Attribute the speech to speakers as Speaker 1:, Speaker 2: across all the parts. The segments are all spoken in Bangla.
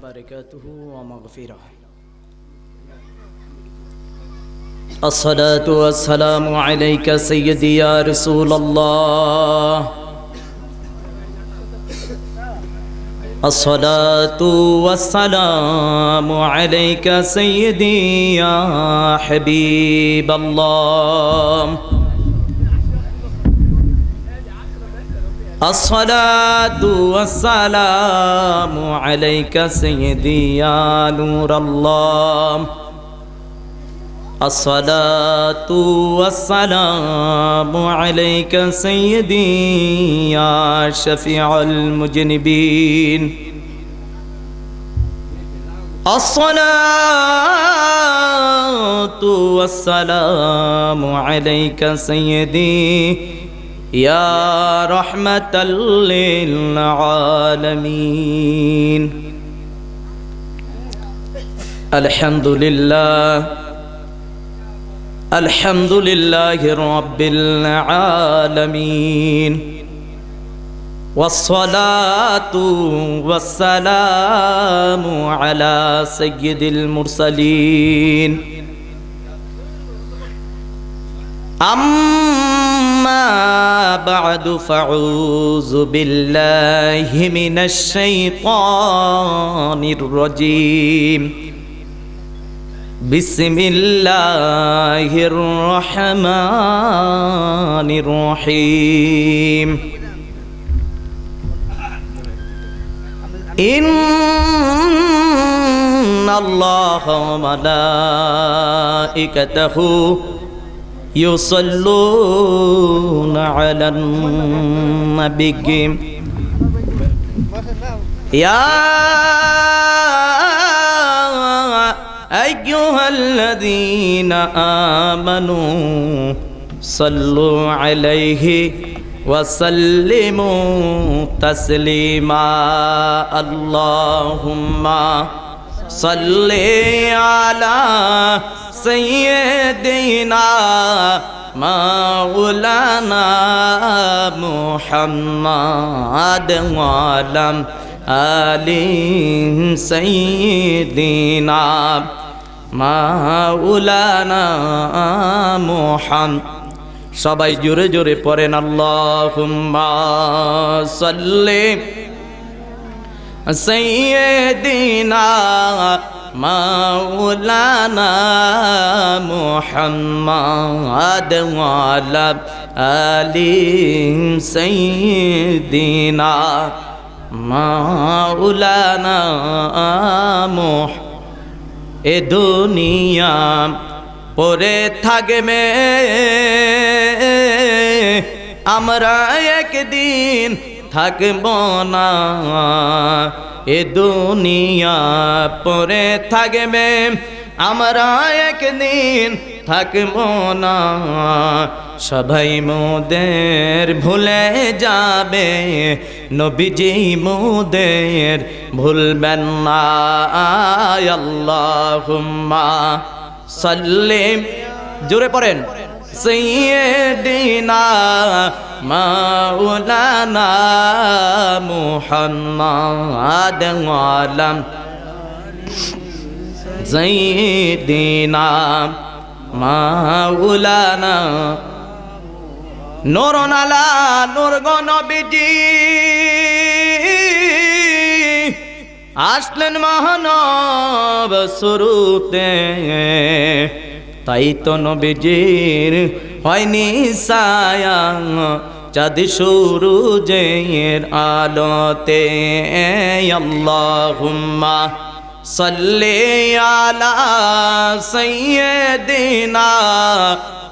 Speaker 1: وبركاته ومغفرة. الصلاة والسلام عليك سيدي يا رسول الله. الصلاة والسلام عليك سيدي يا حبيب الله. الصلاة والسلام عليك سيدي يا نور الله. الصلاة والسلام عليك سيدي يا شفيع المذنبين. الصلاة والسلام عليك سيدي يا رحمة للعالمين. الحمد لله الحمد لله رب العالمين، والصلاة والسلام على سيد المرسلين. أما بعد فأعوذ بالله من الشيطان الرجيم. بسم الله الرحمن الرحيم. إن الله وملائكته يصلون على النبي يا أيها الذين آمنوا صلوا عليه وسلموا تسليما. اللهم صل على سيدنا مولانا محمد وعلى آل سيدنا মাওলানা মুহাম্মদ। সবাই জোরে জোরে পড়েন আল্লাহুম্মা সাল্লি সাইয়্যিদিনা মাওলানা মুহাম্মদ ওয়া আলা আলি সাইয়্যিদিনা মাওলানা মুহাম্মদ। এ দুনিয়া পরে থাকবে, আমরা একদিন থাকব না। এ দুনিয়া পরে থাকবে, আমরা একদিন থাকব না। সবাই মোদের ভুলে যাবে, নবীজি মোদের ভুলবেন না। আল্লাহুম্মা সাল্লি, জোরে পড়েন, সাইয়্যিদিনা মাওলানা মুহাম্মদ ওয়া আলা সাইয়্যিদিনা মাওলানা নূরুন আলা নূর গো নবীজি আসলেন মানব স্বরূপে। তাই তো নবীজির হয়নি ছায়া চাঁদ সূরুজের আলোতে। আল্লাহুম্মা সাল্লি আলা সাইয়্যিদিনা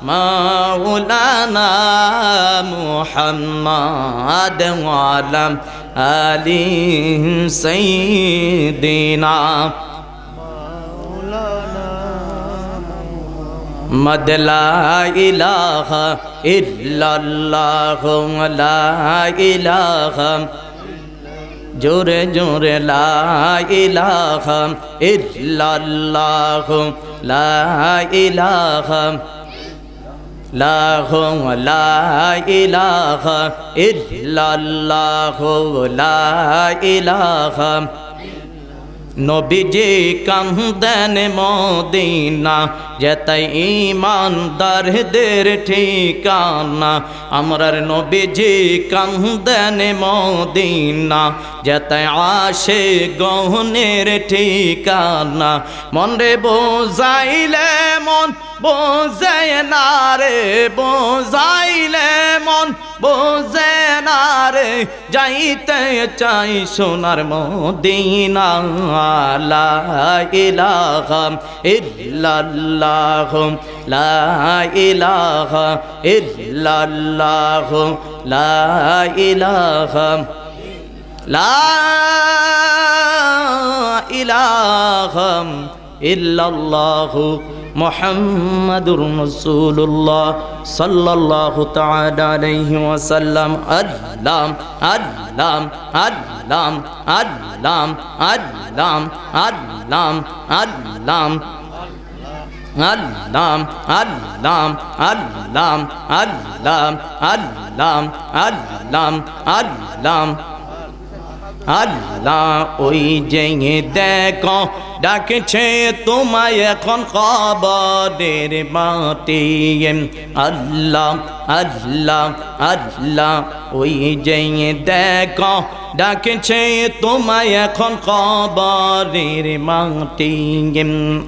Speaker 1: মাওলানা মুহাম্মদ ওয়া আলা আলি সাইয়্যিদিনা মাওলানা লা ইলাহা ইল্লাল্লাহ লা ইলাহা, জোরে জোরে লা ইলাহা ইল্লাল্লাহ লা ইলাহা লা ইলাহা ইল্লাল্লাহ লা ইলাহা নবীজি কান্দেন মদিনা যেতাই ঈমানদারদের ঠিকানা আমরার নবীজি কান্দেন মদিনা যেতাই আশিকগণের ঠিকানা মন রে বোঝাইলে মন বোঝে না রে বোঝাইলে মন বোঝে না রে যাইতে চাই সোনার মদিনা লা ইলাহা ইল্লাল্লাহ লা ইলাহা ইল্লাল্লাহ লা ইলাহা লা ইলাহা ইল্লাল্লাহ মুহাম্মাদুর রাসূলুল্লাহ সাল্লাল্লাহু তাআলা আলাইহি ওয়াসাল্লাম আল্লাহ আল্লাহ আল্লাহ আল্লাহ আল্লাহ আল্লাহ আল্লাহ আল্লাহ আল্লাহ আল্লাহ আল্লাহ আল্লাহ আল্লাহ আল্লাহ আল্লাহ ওই যে দেখো ডাকছে তোমায় এখন কবরের মাটি আল্লাহ আল্লাহ আল্লাহ ওই যে দেখো ডাকছে তোমায় এখন কবরের মাটি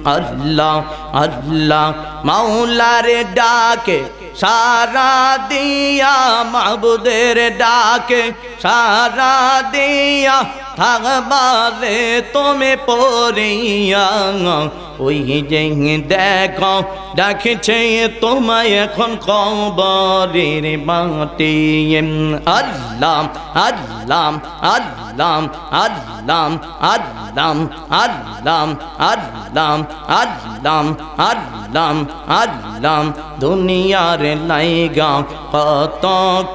Speaker 1: আল্লাহ আল্লাহ মাওলার ডাকে সারা দিয়া মাবুদের ডাকে সারা দিয়া থাকবারে তুমি পড়িয়া ওই যে দেখো ডাকছে তোমায় এখন কবরের মাটি আল্লাহ আল্লাহ আল্লাহ আল্লাহ আল্লাহ আল্লাহ আল্লাহ আল্লাহ আল্লাহ আল্লাহ দুনিয়ার লাইগা কত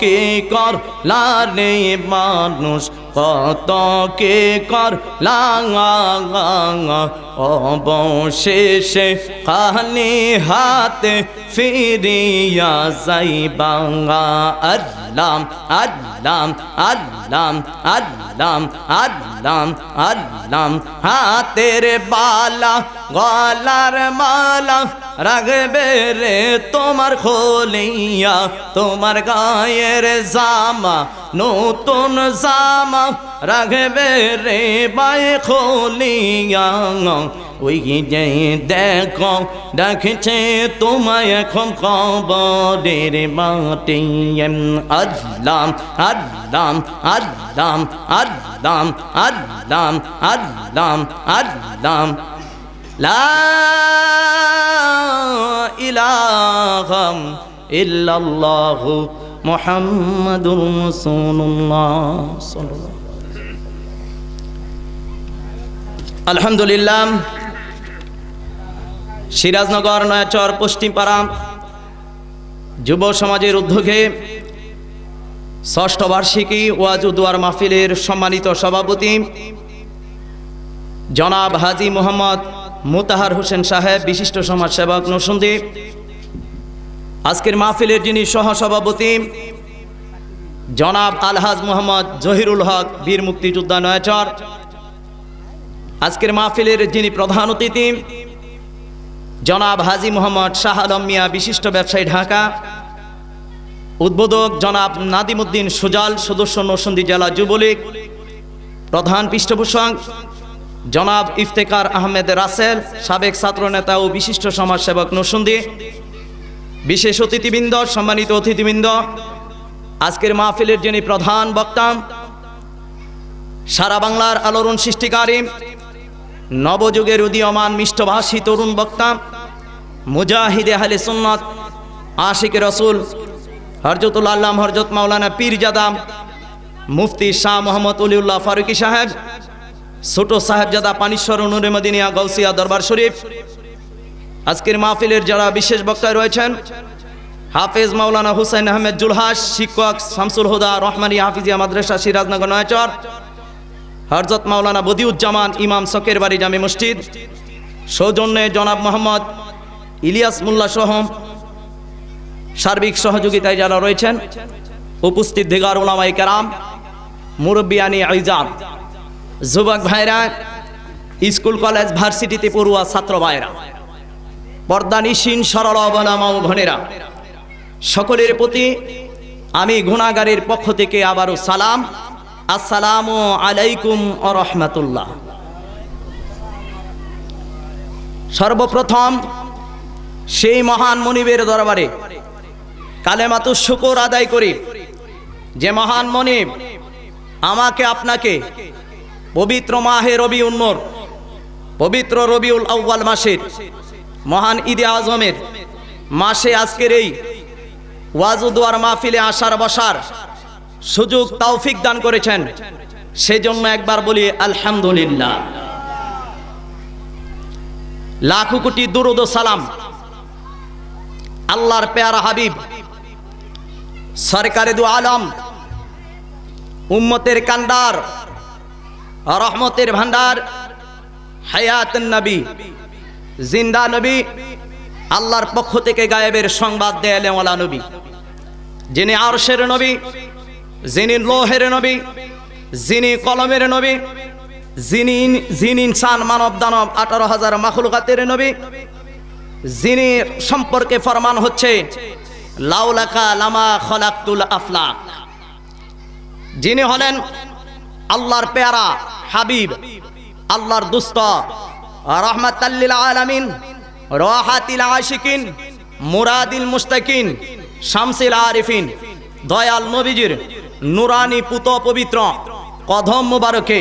Speaker 1: কি করলা রে মানুষ কত কে করলা অবশেষে খালি হাতে ফিরিয়া যাইবা আল্লাহ আল্লাহ আল্লাহ আল্লাহ আল্লাহ আল্লাহ হাতের বালা গলার মালা রাখবে রে তোমার খোলিয়া তোমার গায়ের জামা নতুন জামা রাখবে রে বাই খোলিয়া ওই যে দেখো ডাকছে তোমায় এখন কবরের মাটি আল্লাহ আল্লাহ আল্লাহ আল্লাহ আল্লাহ আল্লাহ আল্লাহ লা ইলাহা ইল্লাল্লাহ মুহাম্মাদুর রাসূলুল্লাহ সাল্লাল্লাহু আলহামদুলিল্লাহ সিরাজনগর নয়াচর পশ্চিমপাড়া যুব সমাজের উদ্যোগে ষষ্ঠ বার্ষিকী ওয়াজ ও দুয়ার মাহফিলের সম্মানিত সভাপতি জনাব হাজী মোহাম্মদ মোতাহার হোসেন সাহেব বিশিষ্ট সমাজসেবক নরসিংদী আজকের মাহফিলের যিনি সহসভাপতি জনাব আলহাজ মোহাম্মদ জহিরুল হক বীর মুক্তিযোদ্ধা নয়াচর আজকের মাহফিলের যিনি প্রধান অতিথি জনাব হাজী মোহাম্মদ শাহ আলম মিয়া বিশিষ্ট ব্যবসায়ী ঢাকা উদ্বোধক জনাব নাদিমউদ্দিন সুজাল সদস্য নরসিংদী জেলা যুবলীগ প্রধান পৃষ্ঠপোষক জনাব ইফতেখার আহমেদ রাসেল সাবেক ছাত্রনেতা ও বিশিষ্ট সমাজসেবক নরসিংদী বিশেষ অতিথিবৃন্দ সম্মানিত অতিথিবৃন্দ আজকের মাহফিলের যিনি প্রধান বক্তা সারা বাংলার আলোড়ন সৃষ্টিকারী নবযুগের উদীয়মান মিষ্টভাষী তরুণ বক্তা মুজাহিদে আহলে সুন্নাত আশিকে রসুল হযরতুল আল্লাহ হযরত মাওলানা পীরজাদা মুফতি শাহ মোহাম্মদ অলিউল্লাহ ফারুকী সাহেব ছোট সাহেবজাদা পানিশ্বর নূরে মদিনা গাউসিয়া দরবার শরীফ আজকের মাহফিলের যারা বিশেষ বক্তা রয়েছেন হাফেজ মাওলানা হুসাইন আহমেদ জুলহাস শিক্ষক শামসুল হুদা রহমানী হাফিজিয়া মাদ্রাসা সিরাজনগর নয়াচর হযরত মাওলানা বদিউজ্জামান ইমাম শকের বাড়ি জামে মসজিদ সৌজন্যে জনাব মোহাম্মদ ইলিয়াস মোল্লা সহ সার্বিক সহযোগিতায় যারা রয়েছেন উপস্থিত দিগার উলামায়ে কেরাম মুরব্বিয়ানি ইজাম যুবক ভাইরা স্কুল কলেজ ভার্সিটিতে পড়ুয়া ছাত্র ভাইরা, পর্দা নিশিন সরল অবনামা ও বোনেরা, সকলের প্রতি আমি গুনাহগারের পক্ষ থেকে আবারও সালাম, আসসালামু আলাইকুম ওয়া রাহমাতুল্লাহ। সর্বপ্রথম সেই মহান মনিবের দরবারে কালেমাতুশ শুকর আদায় করি যে মহান মনিব আমাকে আপনাকে পবিত্র মাহে রবিউল নূর, পবিত্র রবিউল আউয়াল মাসের মহান ঈদে আজমের মাসে আজকের এই ওয়াজ ও দোয়ার মাহফিলে আসার বসার সুযোগ তৌফিক দান করেছেন, সেজন্য একবার বলি আলহামদুলিল্লাহ। লাখো কোটি দুরূদ ও সালাম আল্লাহর প্যারা হাবিব সরকারে দু আলম, উম্মতের কান্ডার, রহমতের ভান্ডার, হায়াতুন নবী, জিন্দা নবী, আল্লাহর পক্ষ থেকে গায়েবের সংবাদ দেয়ালেওয়ালা নবী, যিনি আরশের নবী, যিনি লোহের নবী, যিনি কলমের নবী, যিনি ইনসান মানব দানব 18,000 মাখলুকাতের নবী, যিনি সম্পর্কে ফরমান হচ্ছে লাউলাকা লামা খলাকতুল আফলাক, যিনি হলেন আল্লাহর পেয়ারা হাবিব, আল্লাহর দুস্ত, রাহমাতাল লিল আলামিন, রাহাতিল আশিকিন, মুরাদিল মুস্তাকিন, শামসিল আরিফিন, দয়াল নবীজির নুরানি পুত পবিত্র কদম মুবারকে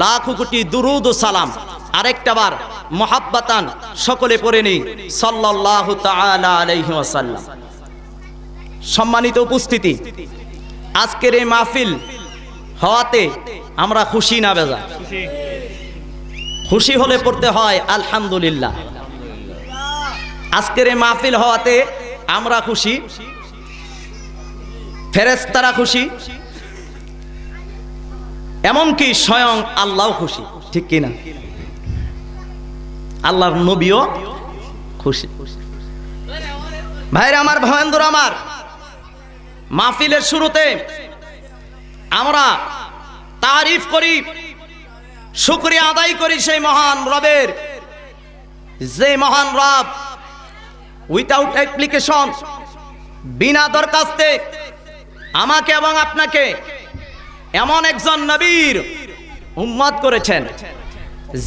Speaker 1: লাখো কোটি দুরূদ ও সালাম আরেকটা বার মুহাব্বাতান সকলে পড়ে নেই সাল্লাল্লাহু তাআলা আলাইহি ওয়াসাল্লাম। সম্মানিত উপস্থিতি, আজকের এই মাহফিল হওয়াতে আমরা খুশি না বেজা? খুশি হলে পড়তে হয় আলহামদুলিল্লাহ। আজকের এই মাহফিল হওয়াতে আমরা খুশি, ফেরেশতারা খুশি, এমনকি স্বয়ং আল্লাহ খুশি, ঠিক কিনা? আল্লাহর নবীও খুশি। ভাইরা আমার, ভয়ন্দর আমার, মাহফিলের শুরুতে আমরা তারিফ করি, শুকরিয়া আদায় করি সেই মহান রবের, যে মহান রব উইথাউট অ্যাপ্লিকেশন, বিনা দরখাস্তে আমাকে এবং আপনাকে এমন একজন নবীর উম্মত করেছেন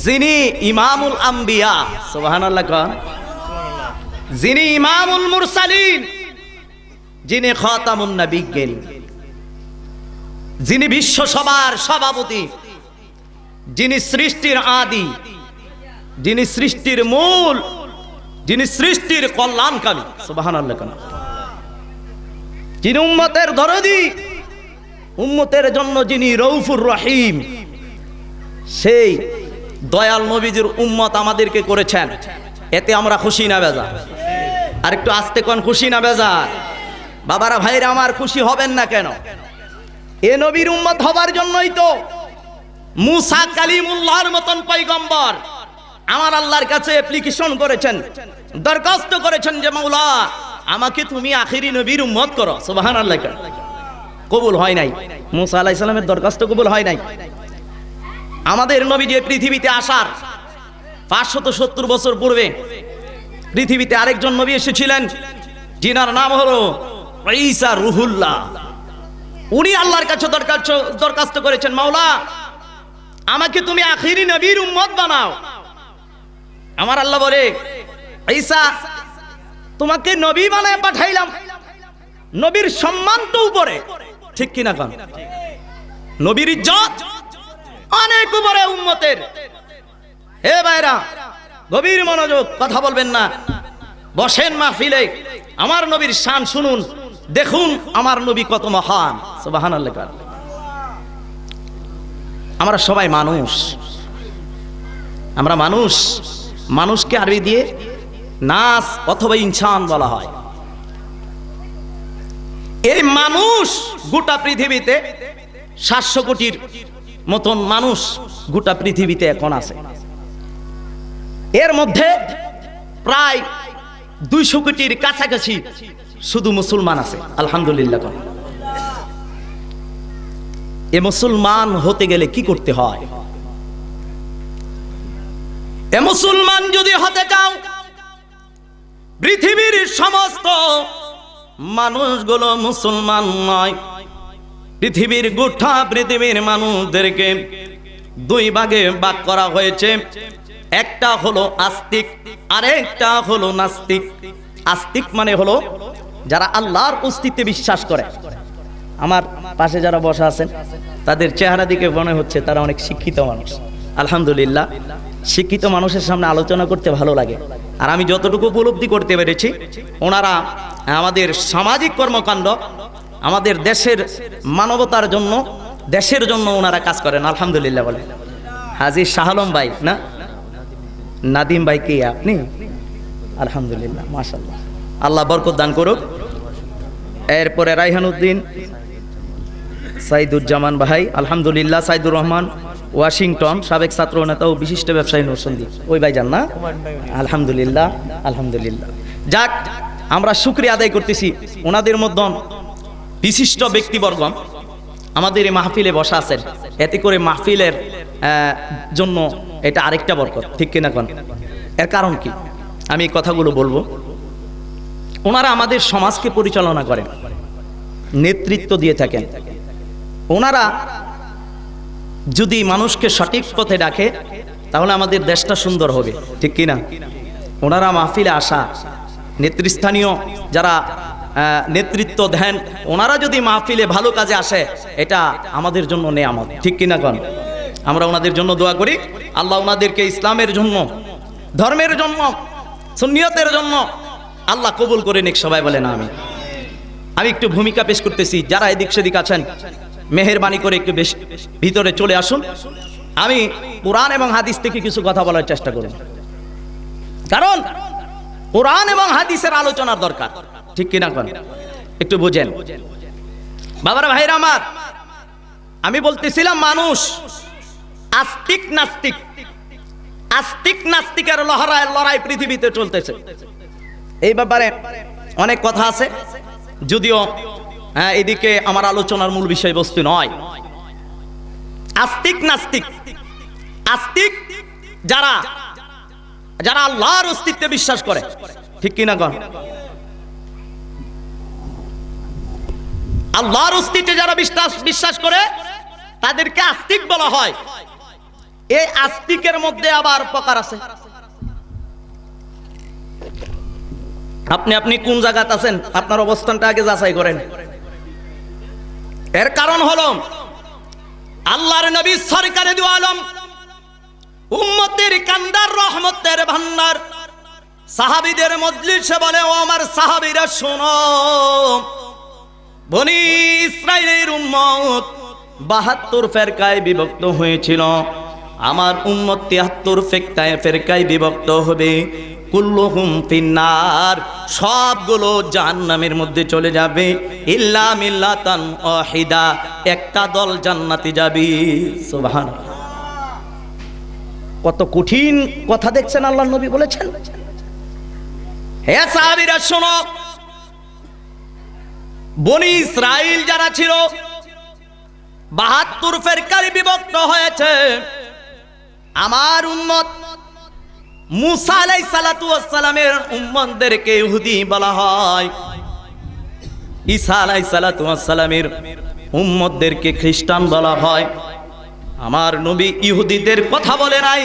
Speaker 1: যিনি ইমামুল আম্বিয়া, সুবহানাল্লাহ কোন, যিনি ইমামুল মুরসালিন, যিনি খাতামুন নবিয়্যিন, যিনি বিশ্ব সবার সভাপতি, যিনি সৃষ্টির আদি, যিনি সৃষ্টির মূল, যিনি সৃষ্টির কল্যাণকামী, সুবহানাল্লাহ কোন, যিনি উম্মতের দরদি, উম্মতের জন্য যিনি রউফুর রহিম, সেই দয়াল নবীজির উম্মত আমাদেরকে করেছেন। এতে আমরা খুশি না বেজা? আর একটু আস্তে কোন, খুশি না বেজা? বাবারা ভাইরা আমার, খুশি হবেন না কেন? এ নবীর উম্মত হবার জন্যই তো মুসা কালিমুল্লাহর মতন পয়গম্বর আমার আল্লাহর কাছে অ্যাপ্লিকেশন করেছেন, দরখাস্ত করেছেন যে মাওলা আমাকে তুমি আখিরি নবীর উম্মত করো, সুবহানাল্লাহ। কবুল হয় নাই, মুসা আলাইহিস সালামের দরখাস্ত কবুল হয় নাই। আমাদের নবী যে পৃথিবীতে আসার 570 বছর পূর্বে পৃথিবীতে আরেকজন নবী এসেছিলেন, যিনার নাম হলো ঈসা রুহুল্লাহ। উনি আল্লাহর কাছে দরখাস্ত করেছেন, মাওলা আমাকে তুমি আখিরি নবীর উম্মত বানাও। আমার আল্লাহ বলে, ঈসা তোমাকে নবী বানায় পাঠাইলাম, নবীর সম্মান তো উপরে, ঠিক কিনা কোন? নবীর ইজ্জত অনেক উপরে উম্মতের। হে ভাইরা, গভীর মনোযোগ, কথা বলবেন না, বসেন মাহফিলে, আমার নবীর শান শুনুন, দেখুন আমার নবী কত মহান, সুবহানাল্লাহ। আমরা সবাই মানুষ, আমরা মানুষ, মানুষকে আরবি দিয়ে নাস অথবা ইনসান বলা হয়। এই মানুষ গোটা পৃথিবীতে 700 কোটির মতন মানুষ গোটা পৃথিবীতে এখন আছে। এর মধ্যে প্রায় 200 কোটির কাছাকাছি শুধু মুসলমান আছে, আলহামদুলিল্লাহ। এ মুসলমান হতে গেলে কি করতে হয়? এ মুসলমান যদি হতে চাও, পৃথিবীর সমস্ত মানুষগুলো মুসলমান নয়। পৃথিবীর গোটা পৃথিবীর মানুষদেরকে দুই ভাগে ভাগ করা হয়েছে। একটা হলো আস্তিক, আরেকটা হলো নাস্তিক। আস্তিক মানে হলো যারা আল্লাহর অস্তিত্বে বিশ্বাস করে। আমার পাশে যারা বসা আছেন তাদের চেহারা দিকে মনে হচ্ছে তারা অনেক শিক্ষিত মানুষ। আলহামদুলিল্লাহ, শিক্ষিত মানুষের সামনে আলোচনা করতে ভালো লাগে। আর আমি যতটুকু উপলব্ধি করতে পেরেছি, ওনারা আমাদের সামাজিক কর্মকাণ্ড, আমাদের দেশের মানবতার জন্য, দেশের জন্য ওনারা কাজ করেন। আলহামদুলিল্লাহ বলে। হাজী শাহ আলম ভাই না, নাদিম ভাই কে আপনি? আলহামদুলিল্লাহ, মাশাআল্লাহ, আল্লাহ বরকত দান করুক। এরপরে রাইহানুদ্দিন, সাইদুজ্জামান ভাই, আলহামদুলিল্লাহ, সাইদুর রহমান ওয়াশিংটন, সাবেক ছাত্র নেতা ও বিশিষ্ট ব্যবসায়ী নরসন্দী, ওই ভাই যান না? আলহামদুলিল্লাহ, আলহামদুলিল্লাহ। যাক, আমরা শুকরিয়া আদায় করতেছি, ওনাদের মধ্যে বিশিষ্ট ব্যক্তিবর্গ আমাদের এই মাহফিলে বসা আছেন। এতে করে মাহফিলের জন্য এটা আরেকটা বরকত, ঠিক কিনা কোন? এর কারণ কি আমি এই কথাগুলো বলবো। ওনারা আমাদের সমাজকে পরিচালনা করেন, নেতৃত্ব দিয়ে থাকেন। ওনারা যদি মানুষকে সঠিক পথে ডাকে তাহলে আমাদের দেশটা সুন্দর হবে, ঠিক কিনা? ওনারা মাহফিলে আসা নেতৃস্থানীয় যারা নেতৃত্ব দেন, ওনারা যদি মাহফিলে ভালো কাজে আসে এটা আমাদের জন্য নেয়ামত, ঠিক কিনা কোন? আমরা ওনাদের জন্য দোয়া করি, আল্লাহ ওনাদেরকে ইসলামের জন্য, ধর্মের জন্য, সুন্নিয়তের জন্য আল্লাহ কবুল করে নিক। সবাই বলেন আমিন। আমি একটু ভূমিকা পেশ করতেছি, যারা এদিক সেদিক আছেন মেহেরবানি করে একটু বেশি ভিতরে চলে আসুন। আমি কোরআন এবং হাদিস থেকে কিছু কথা বলার চেষ্টা করব, কারণ কোরআন এবং হাদিসের আলোচনার দরকার, ঠিক কিনা কোন? একটু বুঝেন বাবারা, ভাইরা আমার। আমি বলতেছিলাম মানুষ আস্তিক নাস্তিক, আস্তিক নাস্তিকের লড়াই পৃথিবীতে চলতেছে। এই ব্যাপারে অনেক কথা আছে, যদিও এদিকে আমার আলোচনার মূল বিষয়বস্তু নয়। আস্তিক নাস্তিক, আস্তিক যারা যারা আল্লাহর অস্তিত্বে বিশ্বাস করে, ঠিক কিনা কোন? আল্লাহর অস্তিত্বে যারা বিশ্বাস করে তাদেরকে আস্তিক বলা হয়। এই আস্তিকের মধ্যে আবার প্রকার আছে। আপনি কোন জায়গাতে আছেন আপনার অবস্থানটা আগে যাচাই করেন। এর কারণ হলো আল্লাহর নবী সরকারে দু আলম, উম্মতের কান্দার, রহমতের ভান্ডার, সাহাবীদের মজলিসে বলে, ও আমার সাহাবীরা শোনো, বনি ইসরাইলের উম্মত 72 ফেরকায় বিভক্ত হয়েছিল, আমার উম্মত 73 ফেরকায় বিভক্ত হবে। কুল্লুহুম ফিন্নার, সবগুলো জাহান্নামের মধ্যে চলে যাবে, ইল্লা মিল্লাতান ওয়াহিদা, একটা দল জান্নাতে যাবে। সুবহানাল্লাহ, কত কঠিন কথা দেখছেন আল্লাহর নবী বলেছেন। হে সাহাবীরা শোনো, বনি ইসরাইল যারা ছিল 72 ফেরকায় বিভক্ত হয়েছে। আমার উম্মত মুসা আলাইহিস সালাতু ওয়াস সালামের উম্মতদেরকে ইহুদি বলা হয়, ঈসা আলাইহিস সালাতু ওয়াস সালামের উম্মতদেরকে খ্রিস্টান বলা হয়। আমার নবী ইহুদিদের কথা বলে নাই,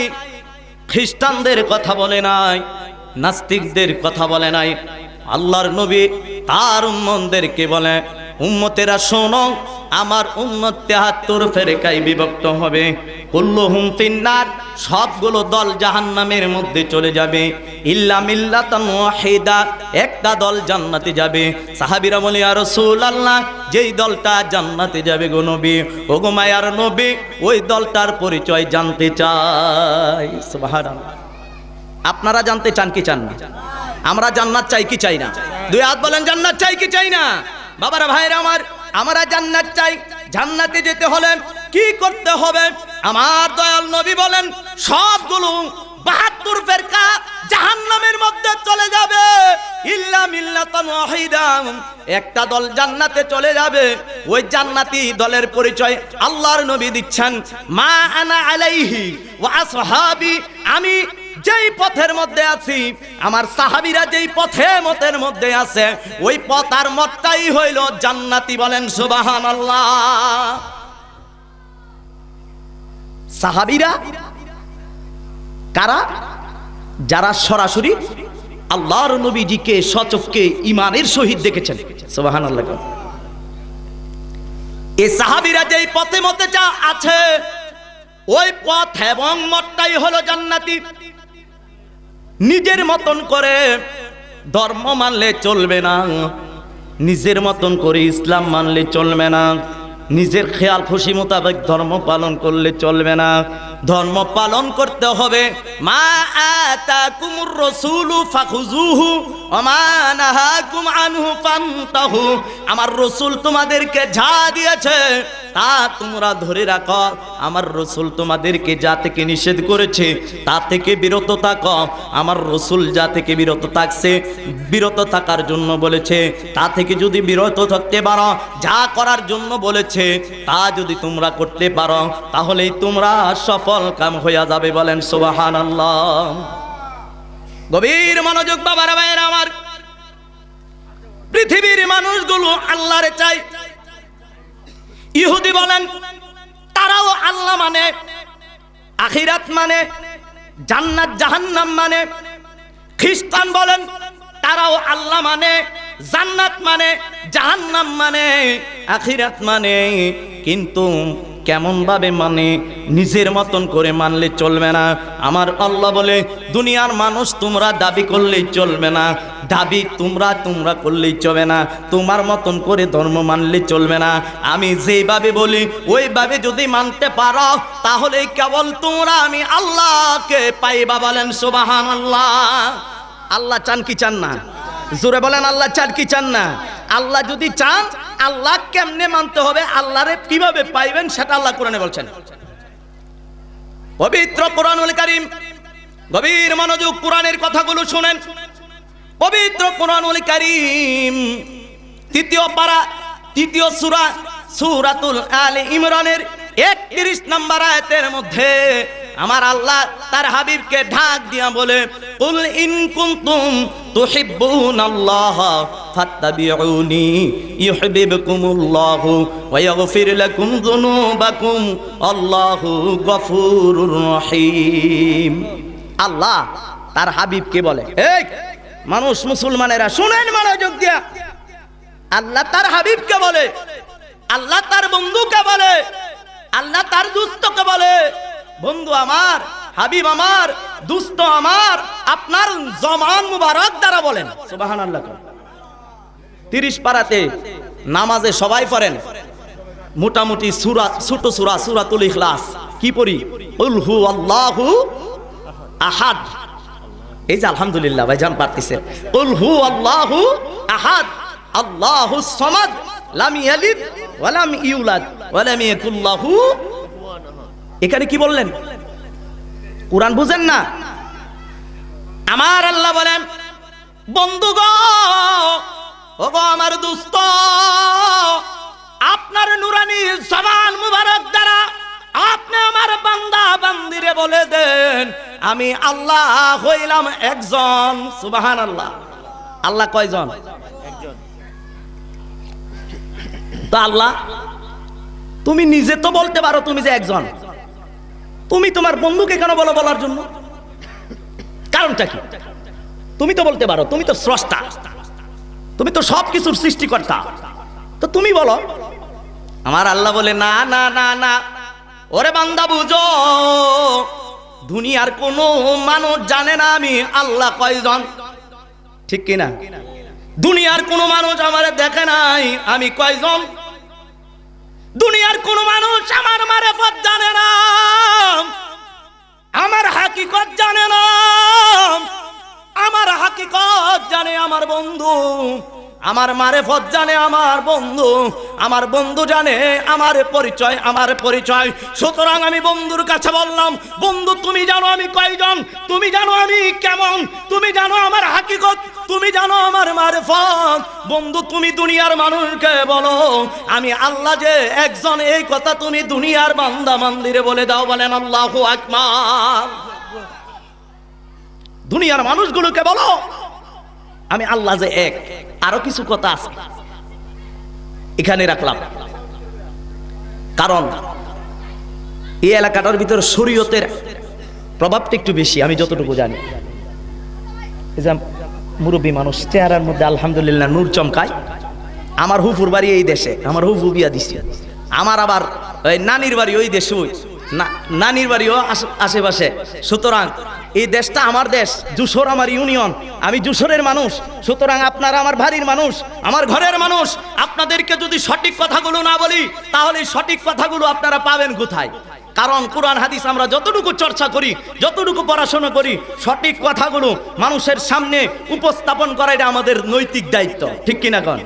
Speaker 1: খ্রিস্টানদের কথা বলে নাই, নাস্তিকদের কথা বলে নাই। আল্লাহর নবী তার উম্মতদেরকে বলে, উম্মতেরা শোনো, আমার উম্মত 73 ফেরকায় বিভক্ত হবে, কুল্লুহুম ফিন্নার, সবগুলো দল জাহান্নামের মধ্যে চলে যাবে, ইল্লা মিল্লাতান ওয়াহিদা, একটা দল জান্নাতে যাবে। সাহাবীরা বলে, ইয়া রাসূলুল্লাহ, যেই দলটা জান্নাতে যাবে গো নবী, ও গো মায়ার নবী, ওই দলটার পরিচয় জানতে চাই। সুবহানাল্লাহ। আপনারা জানতে চান কি চান না? আমরা জান্নাত চাই কি চাই না? দুই হাত বলেন, জান্নাত চাই কি চাই না? বাবারা, ভাইরা আমার, আমরা জান্নাত চাই। জান্নাতে যেতে হলে কি করতে হবে? আমার দয়াল নবী বলেন, সবগুলো 72 ফেরকা জাহান্নামের মধ্যে চলে যাবে, ইল্লা মিল্লাতান ওয়াহিদা, একটা দল জান্নাতে চলে যাবে। ওই জান্নাতি দলের পরিচয় আল্লাহর নবী দিচ্ছেন, মা আনা আলাইহি ওয়া আসহাবি, আমি যেই পথের মধ্যে আছি, আমার সাহাবীরা যেই মতের মধ্যে আছে, ওই পথ আর মতটাই হইল জান্নাতি। বলেন সুবহানাল্লাহ। সাহাবীরা কারা? যারা সরাসরি আল্লাহর নবীজিকে সচক্ষে ঈমানের সহিত দেখেছেন। সুবহানাল্লাহ। এই সাহাবীরা যেই পথে মতে যা আছে, ওই পথ এবং মতটাই হলো জান্নাতি। নিজের মতন করে ধর্ম মানলে চলবে না, নিজের মতন করে ইসলাম মানলে চলবে না, নিজের খেয়াল খুশি মোতাবেক ধর্ম পালন করলে চলবে না। ধর্ম পালন করতে হবে। মা আতাকুমুর রাসূলু ফাখুযুহু ওয়া মা নাহাকুম আনহু ফান্তাহু। আমার রাসূল তোমাদেরকে যা দিয়েছে তা তোমরা ধরে রাখো, আমার রাসূল তোমাদেরকে যা থেকে নিষেধ করেছে তা থেকে বিরত থাকো। আমার রাসূল যা থেকে বিরত থাকছে, বিরত থাকার জন্য বলেছে, তা থেকে যদি বিরত থাকতে পারো, যা করার জন্য বলেছে তা যদি তোমরা করতে পারো, তাহলেই তোমরা সফল কাম হইয়া যাবে। বলেন সুবহানাল্লাহ। গভীর মনোযোগ বাবারা ভাইয়েরা আমার। পৃথিবীর মানুষগুলো আল্লাহরে চায়। ইহুদি বলেন তারাও আল্লাহ মানে, আখিরাত মানে, জান্নাত জাহান্নাম মানে। খ্রিস্টান বলেন তারাও আল্লাহ মানে, জান্নাত মানে, জাহান্নাম মানে, আখিরাত মানে। কিন্তু কেমন ভাবে মানে? নিজের মতন করে মানলে চলবে না। আমার আল্লাহ বলে দুনিয়ার মানুষ তোমরা দাবি করলেই চলবে না, দাবি তোমরা করলেই চলবে না, তোমার মতন করে ধর্ম মানলে চলবে না। আমি যেভাবে বলি ওইভাবে যদি মানতে পারো, তাহলে কেবল তোমরা আমি আল্লাহকে পাইবা। বলেন সুবহানাল্লাহ। আল্লাহ চান কি চান না? জোরে বলেন আল্লাহ চান কি চান না? আল্লাহ যদি চান, আল্লাহ কেমনে মানতে হবে, আল্লাহরে কিভাবে পাইবেন, সেটা আল্লাহ কোরআনে বলছেন। পবিত্র কোরআনুল কারীম, গভীর মনোযোগ কোরআনের কথাগুলো শুনেন। পবিত্র কোরআনুল কারীম 3য় পারা 3য় সূরা সূরাতুল আলে ইমরানের 31 নম্বর আয়াতের মধ্যে আমার আল্লাহ তার হাবিবকে ঢাক দিয়া বলে, কুল ইন কুনতুম তুহিব্বুনাল্লাহ ফাত্তাবিউনি ইউহিব্বুকুমুল্লাহু ওয়া ইয়াগফির লাকুম যুনুবাকুম আল্লাহু গফুরুর রহিম। আল্লাহ তার হাবিবকে বলে, এই মানুষ মুসলমানেরা শুনেন মনোযোগ দিয়া। আল্লাহ তার হাবিবকে বলে, আল্লাহ তার বন্ধুকে বলে, আল্লাহ তার দুস্থকে বলে, বন্ধু আমার, হাবিব আমার, দুস্থ আমার, আপনার জমান মুবারক দ্বারা বলেন সুবহানাল্লাহ। 30 পারাতে নামাজে সবাই পড়েন মোটামুটি সূরা, ছোট সূরা সূরাতুল ইখলাস। কি পড়ি? কুল হু আল্লাহু আহাদ। এই যে আলহামদুলিল্লাহ ভাইজান পারতেছেন। কুল হু আল্লাহু আহাদ আল্লাহুস সামাদ লাম ইয়ালিদ ওয়া লাম ইউলাদ ওয়া লাম ইয়াকুল লাহু। এখানে কি বললেন? কোরআন বুঝেন না? আমার আল্লাহ বলেন, বন্ধু গো, ও গো আমার দোস্ত, আপনার নুরানি জবান মুবারক দ্বারা আপনি আমার বান্দা বান্দিরে বলে দেন, আমি আল্লাহ হইলাম একজন। সুবহানাল্লাহ। আল্লাহ কয়জন? একজন। তো আল্লাহ, তুমি নিজে তো বলতে পারো তুমি যে একজন, তুমি তোমার বন্ধুকে কেন বলো বলার জন্য? কারণটা কি? তুমি তো বলতে পারো, তুমি তো স্রষ্টা, তুমি তো সবকিছুর সৃষ্টিকর্তা, তো তুমি বলো। আমার আল্লাহ বলে, না না না না, ওরে বান্দা বুঝো, দুনিয়ার কোন মানুষ জানে না আমি আল্লাহ কয়জন। ঠিক কিনা? দুনিয়ার কোন মানুষ আমারে দেখে নাই আমি কয়জন। দুনিয়ার কোন মানুষ আমার মারেফত জানে না, আমার হাকিকত জানে না। আমার হাকিকত জানে আমার বন্ধু, আমার মারেফত জানে আমার বন্ধু, আমার বন্ধু জানে আমার পরিচয়, আমার পরিচয়। সুতরাং আমি বন্ধুর কাছে বললাম, বন্ধু তুমি জানো আমি কয়জন, তুমি জানো আমি কেমন, তুমি জানো আমার হাকিকত, তুমি জানো আমার মারেফত। বন্ধু তুমি দুনিয়ার মানুষকে বলো আমি আল্লাহ যে একজন, এই কথা তুমি দুনিয়ার বান্দা বান্দিরে বলে দাও। বলেন আল্লাহু আকবার। দুনিয়ার মানুষগুলোকে বলো আমি আল্লাহ যে এক। আরো কিছু কথা আছে এখানে রাখলাম, কারণ এই এলাকাটার ভিতর শরীয়তের প্রভাবটা একটু বেশি, আমি যতটুকু জানি। মুরব্বী মানুষ, চেহারার মধ্যে আলহামদুলিল্লাহ নূর চমকায়। আমার হুফুর বাড়ি এই দেশে, আমার হুফু বিয়া দিছে। আমার আবার ওই নানির বাড়ি ওই দেশে, নানির বাড়িও আশেপাশে। সুতরাং এই দেশটা আমার দেশ, যশোর আমার ইউনিয়ন, আমি যশোরের মানুষ। সুতরাং আপনারা আমার বাড়ির মানুষ, আমার ঘরের মানুষ। আপনাদেরকে যদি সঠিক কথাগুলো না বলি, তাহলে সঠিক কথাগুলো আপনারা পাবেন কোথায়? কারণ কোরআন হাদিস আমরা যতটুকু চর্চা করি, যতটুকু পড়াশোনা করি, সঠিক কথাগুলো মানুষের সামনে উপস্থাপন করা এটা আমাদের নৈতিক দায়িত্ব, ঠিক কিনা কোন?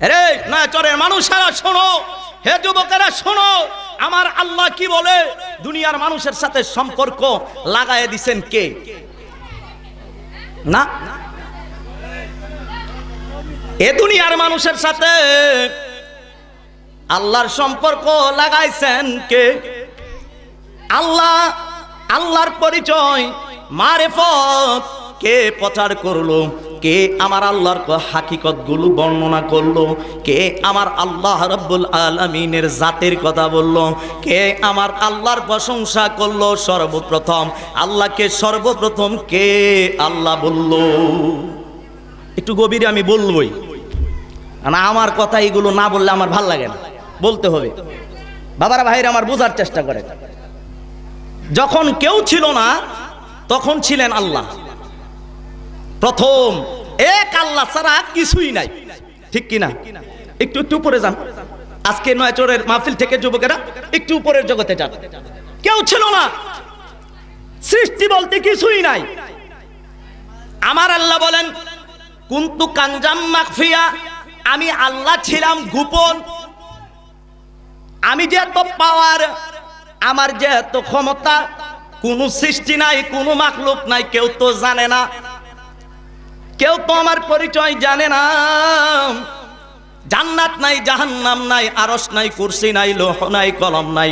Speaker 1: আরে না চরের মানুষেরা শোনো, হে যুবকেরা শোনো, আমার আল্লাহ কি বলে? দুনিয়ার মানুষের সাথে সম্পর্ক লাগায় দিছেন কে? না, এ দুনিয়ার মানুষের সাথে আল্লাহর সম্পর্ক লাগাইছেন কে? আল্লাহ, আল্লাহর পরিচয় মারিফত কে প্রচার করলো? কে আমার আল্লাহর হাকিকত গুলো বর্ণনা করলো? কে আমার আল্লাহ রাব্বুল আলামিনের জাতের কথা বললো? কে আমার আল্লাহর প্রশংসা করলো? সর্বপ্রথম আল্লাহকে সর্বপ্রথম কে আল্লাহ বললো? একটু গভীরে আমি বলবই, না আমার কথা এগুলো না বললে আমার ভাল লাগে না, বলতে হবে। বাবারা ভাইরা আমার বোঝার চেষ্টা করে, যখন কেউ ছিল না তখন ছিলেন আল্লাহ। প্রথম এক আল্লাহ ছাড়া কিছুই নাই, ঠিক কিনা? একটু একটু উপরে যান, আজকে নয়চরের মাহফিল থেকে যুবকেরা একটু উপরের জগতে যান। কেউ ছিল না, সৃষ্টি বলতে কিছুই নাই। আমার আল্লাহ বলেন কুনতু কানজাম মাখফিয়া, আমি আল্লাহ ছিলাম গোপন। আমি যে এত পাওয়ার, আমার যে এত ক্ষমতা, কোন সৃষ্টি নাই, কোন মাখলুক নাই, কেউ তো জানে না, কেউ তো আমার পরিচয় জানে না। জান্নাত নাই, জাহান্নাম নাই, আরশ নাই, কুরসি নাই, লৌহ নাই, কলম নাই,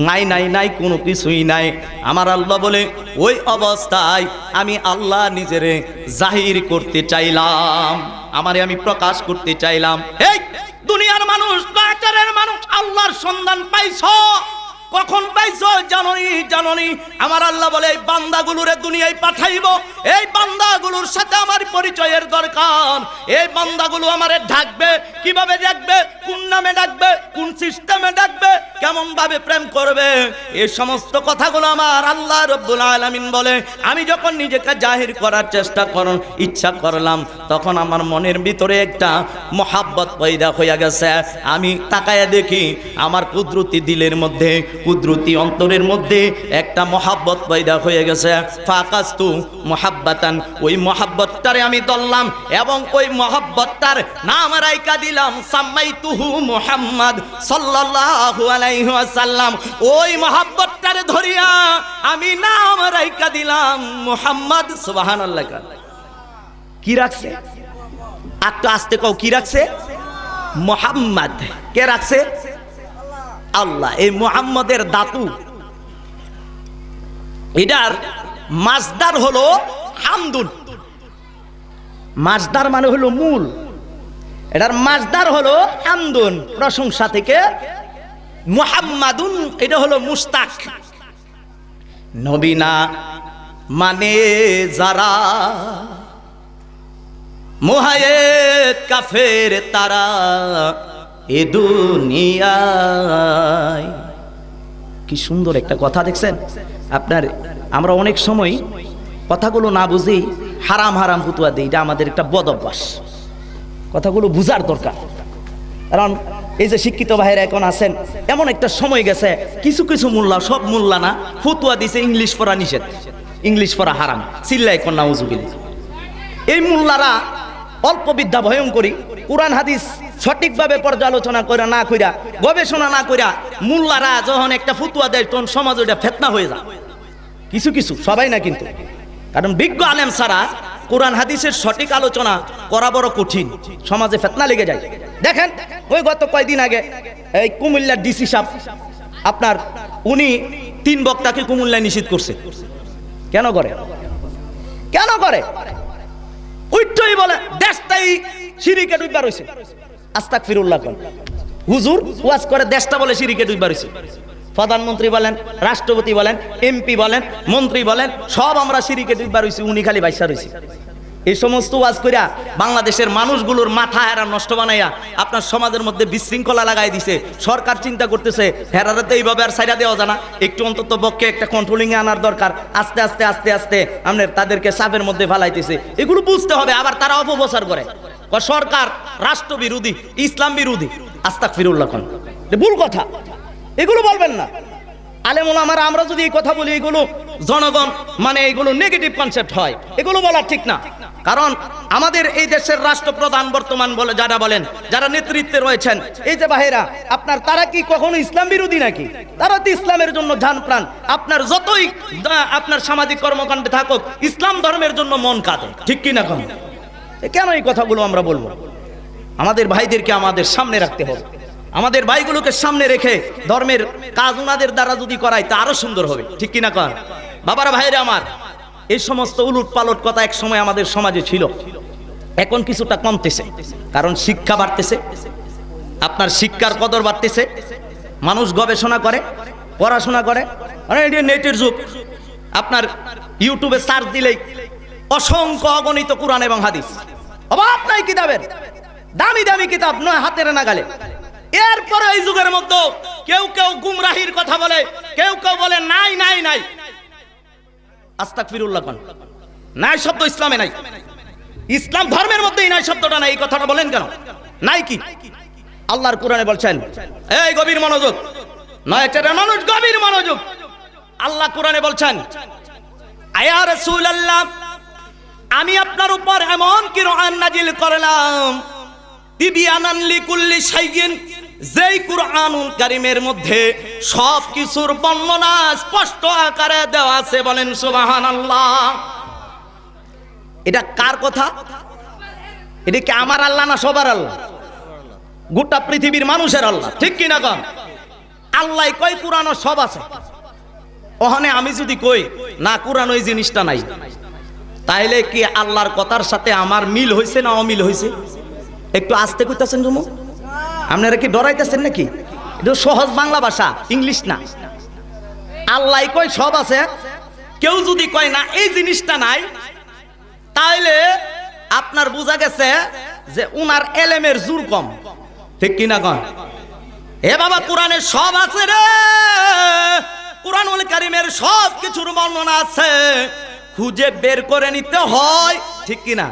Speaker 1: নাই নাই নাই, কোনো কিছুই নাই। আমার আল্লাহ বলে ওই অবস্থায় আমি আল্লাহ নিজেরে জাহির করতে চাইলাম, আমারে আমি প্রকাশ করতে চাইলাম। এই দুনিয়ার মানুষ, বাজারের মানুষ, আল্লাহর সন্ধান পাইছো? কখন পাইছো জানোনি? জানোনি? আমার আল্লাহ বলে এই বান্দাগুলোরে দুনিয়ায় পাঠাইব, এই বান্দাগুলোর সাথে আমার পরিচয়ের দরকার। এই বান্দাগুলো আমারে ডাকবে, কিভাবে ডাকবে, কোন নামে ডাকবে, কোন সিস্টেমে ডাকবে, কেমন ভাবে প্রেম করবে, এই সমস্ত কথাগুলো আমার আল্লাহ রাব্বুল আলামিন বলে। আমি যখন নিজেকে জাহির করার চেষ্টা ইচ্ছা করলাম, তখন আমার মনের ভিতরে একটা মহাব্বত পয়দা হইয়া গেছে। আমি তাকায়া দেখি আমার কুদরতি দিলের মধ্যে, কুদরতি অন্তরের মধ্যে একটা মহাব্বত পয়দা হয়ে গেছে। ফাকাস্তু মুহাব্বাতান, ওই মহাব্বতটারে আমি ধরলাম এবং ওই মহাব্বতটার নাম রাইখা দিলাম সাম্মাইতুহু মুহাম্মদ সাল্লাল্লাহু আলাইহি ওয়াসাল্লাম। ওই মহাব্বতটারে ধরিয়া আমি নাম রাইখা দিলাম মুহাম্মদ। সুবহানাল্লাহ। কি রাখছে? একটু আস্তে কও, কি রাখছে? মুহাম্মদ। কে রাখছে? আল্লাহ। এই মুহাম্মদের ধাতু, এটার মাজদার হলো হামদুন। মাজদার মানে হলো মূল, এটার মাজদার হলো হামদুন, প্রশংসা থেকে। মুহাম্মাদুন এটা হলো মুস্তাক। নবী না মানে যারা, মুহায়েত কাফের তারা এ দুনিয়ায়। কি সুন্দর একটা কথা দেখছেন আপনার। আমরা অনেক সময় কথাগুলো না বুঝেই হারাম হারাম ফতুয়া দিই, এটা আমাদের একটা বদ অভ্যাস। কথাগুলো বুঝার দরকার, কারণ এই যে শিক্ষিত ভাইরা এখন আছেন, এমন একটা সময় গেছে কিছু কিছু মোল্লা, সব মোল্লা না, ফতুয়া দিছে ইংলিশ পড়া নিষেধ, ইংলিশ পড়া হারাম, চিল্লাই কোন নাউজুবিল্লাহ। এই মোল্লারা অল্প বিদ্যা ভয়ঙ্করী, কোরআন হাদিস সঠিকভাবে পর্যালোচনা করে না কইরা, গবেষণা না কইরা মোল্লারা যখন একটা ফতুয়া দেয় তখন সমাজ ওইটা ফিতনা হয়ে যায়। কিছু কিছু, সবাই না কিন্তু, কারণ বিজ্ঞ আলেম ছাড়া কোরআন হাদিসের সঠিক আলোচনা করা বড় কঠিন, সমাজে ফিতনা লেগে যায়। দেখেন ওই গত কয়েকদিন আগে এই কুমিল্লার ডিসি সাহেব আপনার, উনি 3 বক্তাকে কুমিল্লায় নিষিদ্ধ করছে। কেন করে? কেন করে? ওইটাই বলে দেশটাই শিরিকে ডুববা রইছে। আস্তাগফিরুল্লাহ কোন হুজুর ওয়াজ করে দেশটা বলে শিরিকে ডুববা রইছে। প্রধানমন্ত্রী বলেন, রাষ্ট্রপতি বলেন, এমপি বলেন, মন্ত্রী বলেন, সব আমরা শিরিকে ডুববা রইছি, উনি খালি বাইসা রইছে। এই সমস্ত ওয়াজ কইরা বাংলাদেশের মানুষগুলোর মাথা এরা নষ্ট বানাইয়া আপনার সমাজের মধ্যে বিশৃঙ্খলা লাগাই দিছে। সরকার চিন্তা করতেছে হেরাতে এইভাবে আর সাইডা দেওয়া যায় না, একটু অন্তত পক্ষে একটা কন্ট্রোলিং এ আনার দরকার। আস্তে আস্তে আস্তে আস্তে আপনার তাদেরকে চাপের মধ্যে ফালাইতেছে। এগুলো বুঝতে হবে। আবার তারা অপপ্রচার করে সরকার রাষ্ট্র বিরোধী, ইসলাম বিরোধী। আস্তাগফিরুল্লাহ কোন ভুল কথা, এগুলো বলবেন না। আলেম ওলামারা আমরা যদি এই কথা বলি, এগুলো জনগণ মানে এগুলো নেগেটিভ কনসেপ্ট হয়, এগুলো বলা ঠিক না। কারণ আমাদের এই দেশের রাষ্ট্রপ্রধান বর্তমান বলে যারা বলেন, যারা নেতৃত্বে রয়েছেন, এই যে ভাইরা আপনার, তারা কি কখনো ইসলাম বিরোধী নাকি? তারা তো ইসলামের জন্য জান প্রাণ। আপনার যতই আপনার সামাজিক কর্মকাণ্ডে থাকুক, ইসলাম ধর্মের জন্য মন কাঁদে, ঠিক কি না? কেন এই কথাগুলো আমরা বলবো? আমাদের ভাইদেরকে আমাদের সামনে রাখতে হবে। আমাদের ভাইগুলোকে সামনে রেখে ধর্মের কাজ ওনাদের দ্বারা যদি করায় তা আরো সুন্দর হবে, ঠিক কিনা? কর বাবারা, ভাইরা আমার, এই সমস্ত উলট পালট কথা এক সময় আমাদের সমাজে ছিল, এখন কিছুটা কমতেছে। কারণ শিক্ষা বাড়তেছে, আপনার শিক্ষার কদর বাড়তেছে, মানুষ গবেষণা করে, পড়াশোনা করে। নেটের যুগ, আপনার ইউটিউবে সার্চ দিলেই অসংখ্য অগণিত কোরআন এবং হাদিস, অভাব নাই কিতাবের, দামি দামি কিতাব নয় হাতের নাগালে। এরপরে এই যুগের মধ্যে কেউ কেউ গুমরাহির কথা বলে, কেউ কেউ বলে নাই নাই নাই। আস্তাগফিরুল্লাহ কোন নাই শব্দ ইসলামে নাই, ইসলাম ধর্মের মধ্যেই নাই শব্দটা নাই। এই কথাটা বলেন কেন? নাই কি? আল্লাহর কোরআনে বলছেন, এই গভীর মনোযোগ, নয় একটা মানুষ গভীর মনোযোগ। আল্লাহ কোরআনে বলছেন, আয়া রাসূলুল্লাহ, আমি আপনার উপর এমন কোরআন নাজিল করলাম, তিবিয়ানান লিকুল্লি শাইইন, যেই কুরআনুল কারীমের মধ্যে সব কিছুর বর্ণনা স্পষ্ট আকারে দেওয়া আছে। বলেন সুবহানাল্লাহ। এটা কার কথা? এটা কি আমার আল্লাহ না সবার আল্লাহ? গোটা পৃথিবীর মানুষের আল্লাহ, ঠিক কি না? কন আল্লাহ কই কুরআন সব আছে। ওখানে আমি যদি কই না কুরআন ওই জিনিসটা নাই, তাইলে কি আল্লাহর কথার সাথে আমার মিল হইছে না অমিল হইছে? একটু আস্তে কইতাছেন জুমু, আপনারা কি ডরাইতেছেন নাকি? এটা সহজ বাংলা ভাষা, ইংলিশ না। আল্লাহ কই সব আছে, কেউ যদি কয় না এই জিনিসটা নাই, তাইলে আপনার বোঝা গেছে যে উনার এলেমের জোর কম, ঠিক কিনা? কন এ বাবা, কোরআনে সব আছে রে, কুরআনুল কারীমের সব কিছুর বর্ণনা আছে, খুঁজে বের করে নিতে হয়, ঠিক কিনা?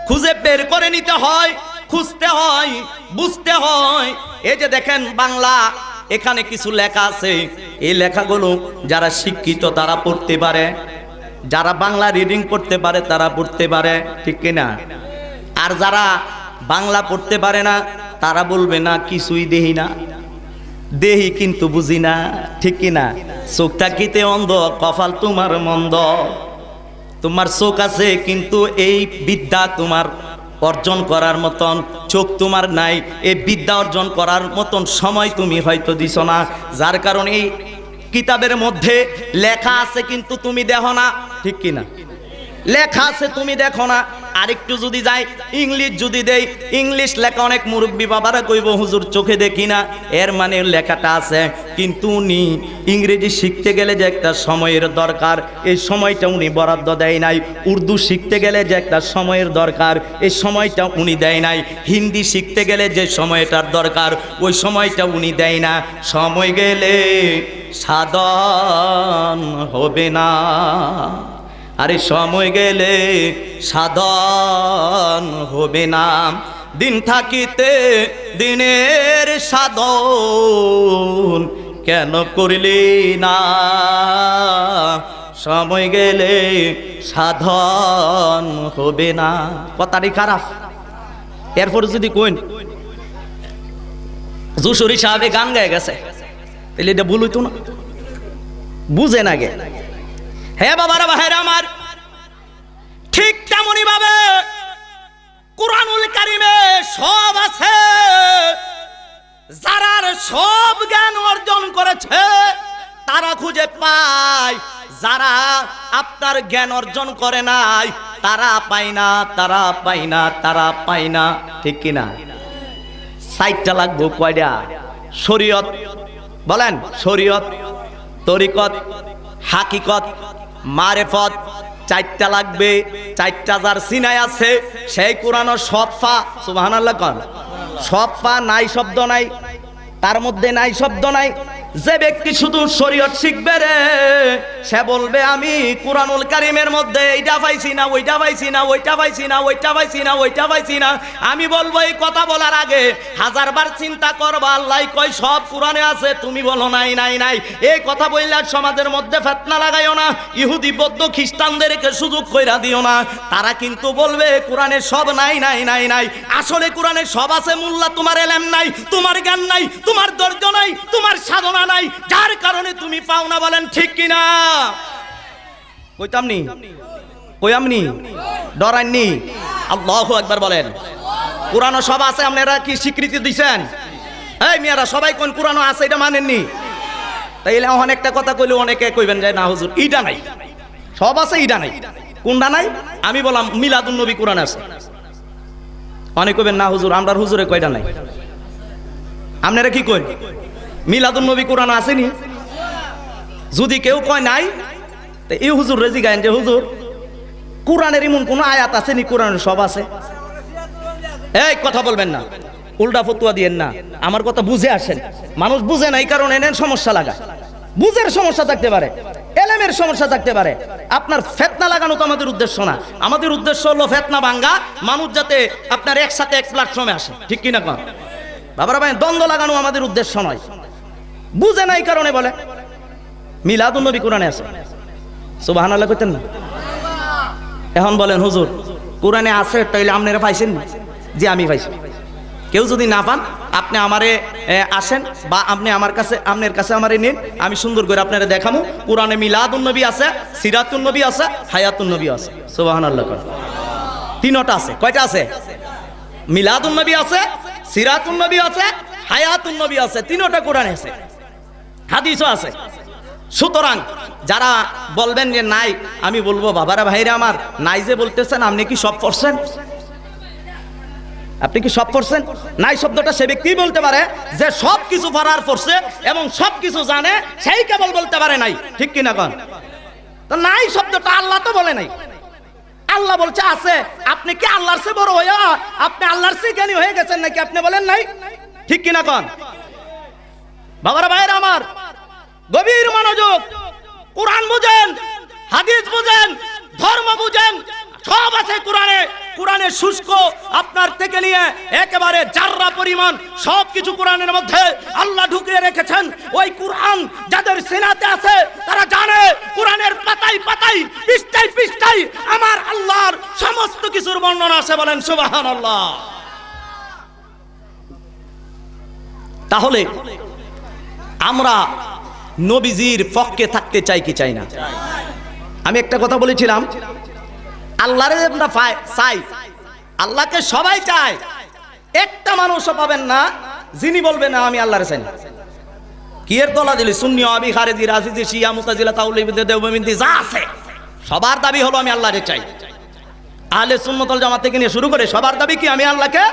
Speaker 1: খুঁজে বের করে নিতে হয়, খুঁজতে হয়, বুঝতে হয়। এই যে দেখেন বাংলা, এখানে কিছু লেখা আছে, এই লেখাগুলো যারা শিক্ষিত তারা পড়তে পারে, যারা বাংলা রিডিং করতে পারে তারা পড়তে পারে, ঠিক কিনা? আর যারা বাংলা পড়তে পারে না তারা বলবে না কিছুই দেহি না, দেহি কিন্তু বুঝি না, ঠিক কিনা? চোখ থাকিতে অন্ধ, কপাল তোমার মন্দ। তোমার চোখ আছে কিন্তু এই বিদ্যা তোমার অর্জন করার মতন চোখ তোমার নাই, এই বিদ্যা অর্জন করার মতন সময় তুমি হয়তো দিছ না, যার কারণে এই কিতাবের মধ্যে লেখা আছে কিন্তু তুমি দেখো না, ঠিক কিনা? লেখা আছে তুমি দেখো না। আরেকটু যদি যাই, ইংলিশ যদি দেই, ইংলিশ লেখা অনেক মুরব্বী বাবারা কইব হুজুর চোখে দেখি না, এর মানে লেখাটা আছে কিন্তু উনি ইংরেজি শিখতে গেলে যে একটা সময়ের দরকার, এই সময়টা উনি বরাদ্দ দেয় নাই। উর্দু শিখতে গেলে যে একটা সময়ের দরকার, এই সময়টা উনি দেয় নাই। হিন্দি শিখতে গেলে যে সময়টার দরকার, ওই সময়টা উনি দেয় না। সময় গেলে সাধন হবে না, আরে সময় গেলে সাধন হবে না। দিন থাকিতে দিনের সাধন কেন করলি না, সময় গেলে সাধন হবে না। কথাটি খারাপ। এরপর যদি কইন যশোরী সাহেবে গান গায়ে গেছে, তাহলে এটা ভুল হইতো না? বুঝে না গে। হে বাবারা, ভাইরা আমার, ঠিক তেমনি ভাবে কুরআনুল কারীমে সব আছে। যারা সব জ্ঞান অর্জন করেছে তারা খুঁজে পায়, যারা আপনার জ্ঞান অর্জন করে নাই তারা পায় না, তারা পায় না, তারা পায় না, ঠিক কিনা? সাইটটা লাগবো কয়টা? শরীয়ত বলেন, শরীয়ত, তরিকত, হাকিকত, মারেফত, চারটা লাগবে। চারটা যার সিনাই আছে সেই কোরআন সফা, সুবহানাল্লাহ কোন সফা নাই শব্দ নাই, তার মধ্যে নাই শব্দ নাই। যে ব্যক্তি শুধু শরীয়ত শিখবে রে, সে বলবে আমি কুরআনুল কারীমের মধ্যে এইটা পাইছি না, ওইটা পাইছি না, ওইটা পাইছি না, ওইটা পাইছি না, ওইটা পাইছি না। আমি বলবো এই কথা বলার আগে হাজারবার চিন্তা করবা, আল্লাহ কয় সব কোরআনে আছে, তুমি বলো নাই নাই নাই। এই কথা বললে সমাজের মধ্যে ফিতনা লাগাইও না, ইহুদি বৌদ্ধ খ্রিস্টানদেরকে সুযোগ কইরা দিও না। তারা কিন্তু বলবে কোরআনে সব নাই নাই নাই নাই। আসলে কোরআনে সব আছে, মোল্লা তোমার এলেম নাই, তোমার জ্ঞান নাই, তোমার ধৈর্য নাই, তোমার সাধনা নাই, যার কারণে তুমি পাও না। বলেন ঠিক কিনা? কইতামনি কইয়ামনি ডরাইননি? আল্লাহু আকবার বলেন। কোরআন সব আছে, আপনারা কি স্বীকৃতি দিছেন? এই মিয়ারা সবাই কোন কোরআন আছে এটা মানেননি? তাইলে অনেকটা কথা কইলে অনেকে কইবেন যে না হুজুর ইটা নাই, সব আছে ইটা নাই। কোনটা নাই? আমি বললাম মিলাদুন নবী কোরআন আছে। অনেক কইবেন না হুজুর আমরার হুজুরে কয়টা নাই। আপনারা কি কই? মিলাদুন নবী কোরআন আসেনি? যদি কেউ কয় নাই, তো এই হুজুর রেজি গায়েন যে হুজুর কোরআনের এমন কোন আয়াত আসেনি কোরআনের সব আছে? এই কথা বলবেন না, উল্টা ফতুয়া দিয়েন না, আমার কথা বুঝে আসেন। মানুষ বুঝে না, এই কারণে এনেন সমস্যা লাগা। বুঝের সমস্যা থাকতে পারে, এলেমের সমস্যা থাকতে পারে, আপনার ফেতনা লাগানো তো আমাদের উদ্দেশ্য না। আমাদের উদ্দেশ্য হলো ফেতনা ভাঙ্গা, মানুষ যাতে আপনার একসাথে এক প্ল্যাটফর্মে আসে, ঠিক কিনা কন বাবারা ভাই? দ্বন্দ্ব লাগানো আমাদের উদ্দেশ্য নয়। বুঝে নাই কারণে বলে মিলাদুন নবী কোরআনে আছে, সুবহানাল্লাহ কইতেন না? এখন বলেন হুজুর কোরআনে আছে, তাইলে আপনারা পাইছেন না? যে আমি পাইছি। কেউ যদি না পান আপনি আমারে আসেন, বা আপনি আমার কাছে, আপনার কাছে আমারে নিন, আমি সুন্দর করে আপনারা দেখাবো। কোরআনে মিলাদুন নবী আছে, সিরাতুন নবী আছে, হায়াতুন নবী আছে, সুবহানাল্লাহ। তিনটা আছে। কয়টা আছে? মিলাদুন নবী আছে, সিরাতুন নবী আছে, হায়াতুন নবী আছে। তিনটা কোরআনে আছে, হাদিসও আছে। সুতরাং যারা বলবেন যে নাই, আমি বলবো বাবারা ভাইরা আমার, নাই যে বলতেছেন আপনি কি সব পড়ছেন? আপনি কি সব পড়ছেন? নাই শব্দটা সে ব্যক্তিই বলতে পারে যে সব কিছু পড়ার পড়ছে এবং সব কিছু জানে, সেই কেবল বলতে পারে নাই, ঠিক কিনা কন? তো নাই শব্দটা আল্লাহ তো বলে নাই, আল্লাহ বলছে আছে। আপনি কি আল্লাহর চেয়ে বড় হইয়া আপনি আল্লাহর চেয়ে জ্ঞানী হয়ে গেছেন নাকি? আপনি বলেন নাই, ঠিক কিনা কন? বাবারা ভাইরা আমার, গভীর মনোযোগ, কোরআন বুঝেন, হাদিস বুঝেন, ধর্ম বুঝেন, সব আছে কোরআনে। কোরআনের শুষ্ক আপনার থেকে নিয়ে একেবারে জাররা পরিমাণ সবকিছু কোরআনের মধ্যে আল্লাহ ঢুকিয়ে রেখেছেন। ওই কোরআন যাদের সিনাতে আছে তারা জানে কোরআনের পাতায় পাতায়, পৃষ্ঠায় পৃষ্ঠায় আমার আল্লাহর সমস্ত কিছুর বর্ণনা আছে। বলেন সুবহানাল্লাহ। তাহলে আমরা নবীজির পক্ষে থাকতে চাই কি চাই না? আমি একটা কথা বলেছিলাম, আল্লাহরে আমরা চাই, আল্লাহকে সবাই চায়। একটা মানুষও পাবেন না যিনি বলবে না আমি আল্লাহরে চাই না। কি এর দলা দিলি? সুন্নি, আবি, খারেজি, রাফিজি, শিয়া, মুতাজিলা, তাওলীদ, দেওবন্দি যা আছে সবার দাবি হলো আমি আল্লাহরে চাই। আহলে সুন্নাত ওয়াল জামাত থেকে নিয়ে শুরু করে সবার দাবি কি? আমি আল্লাহকে।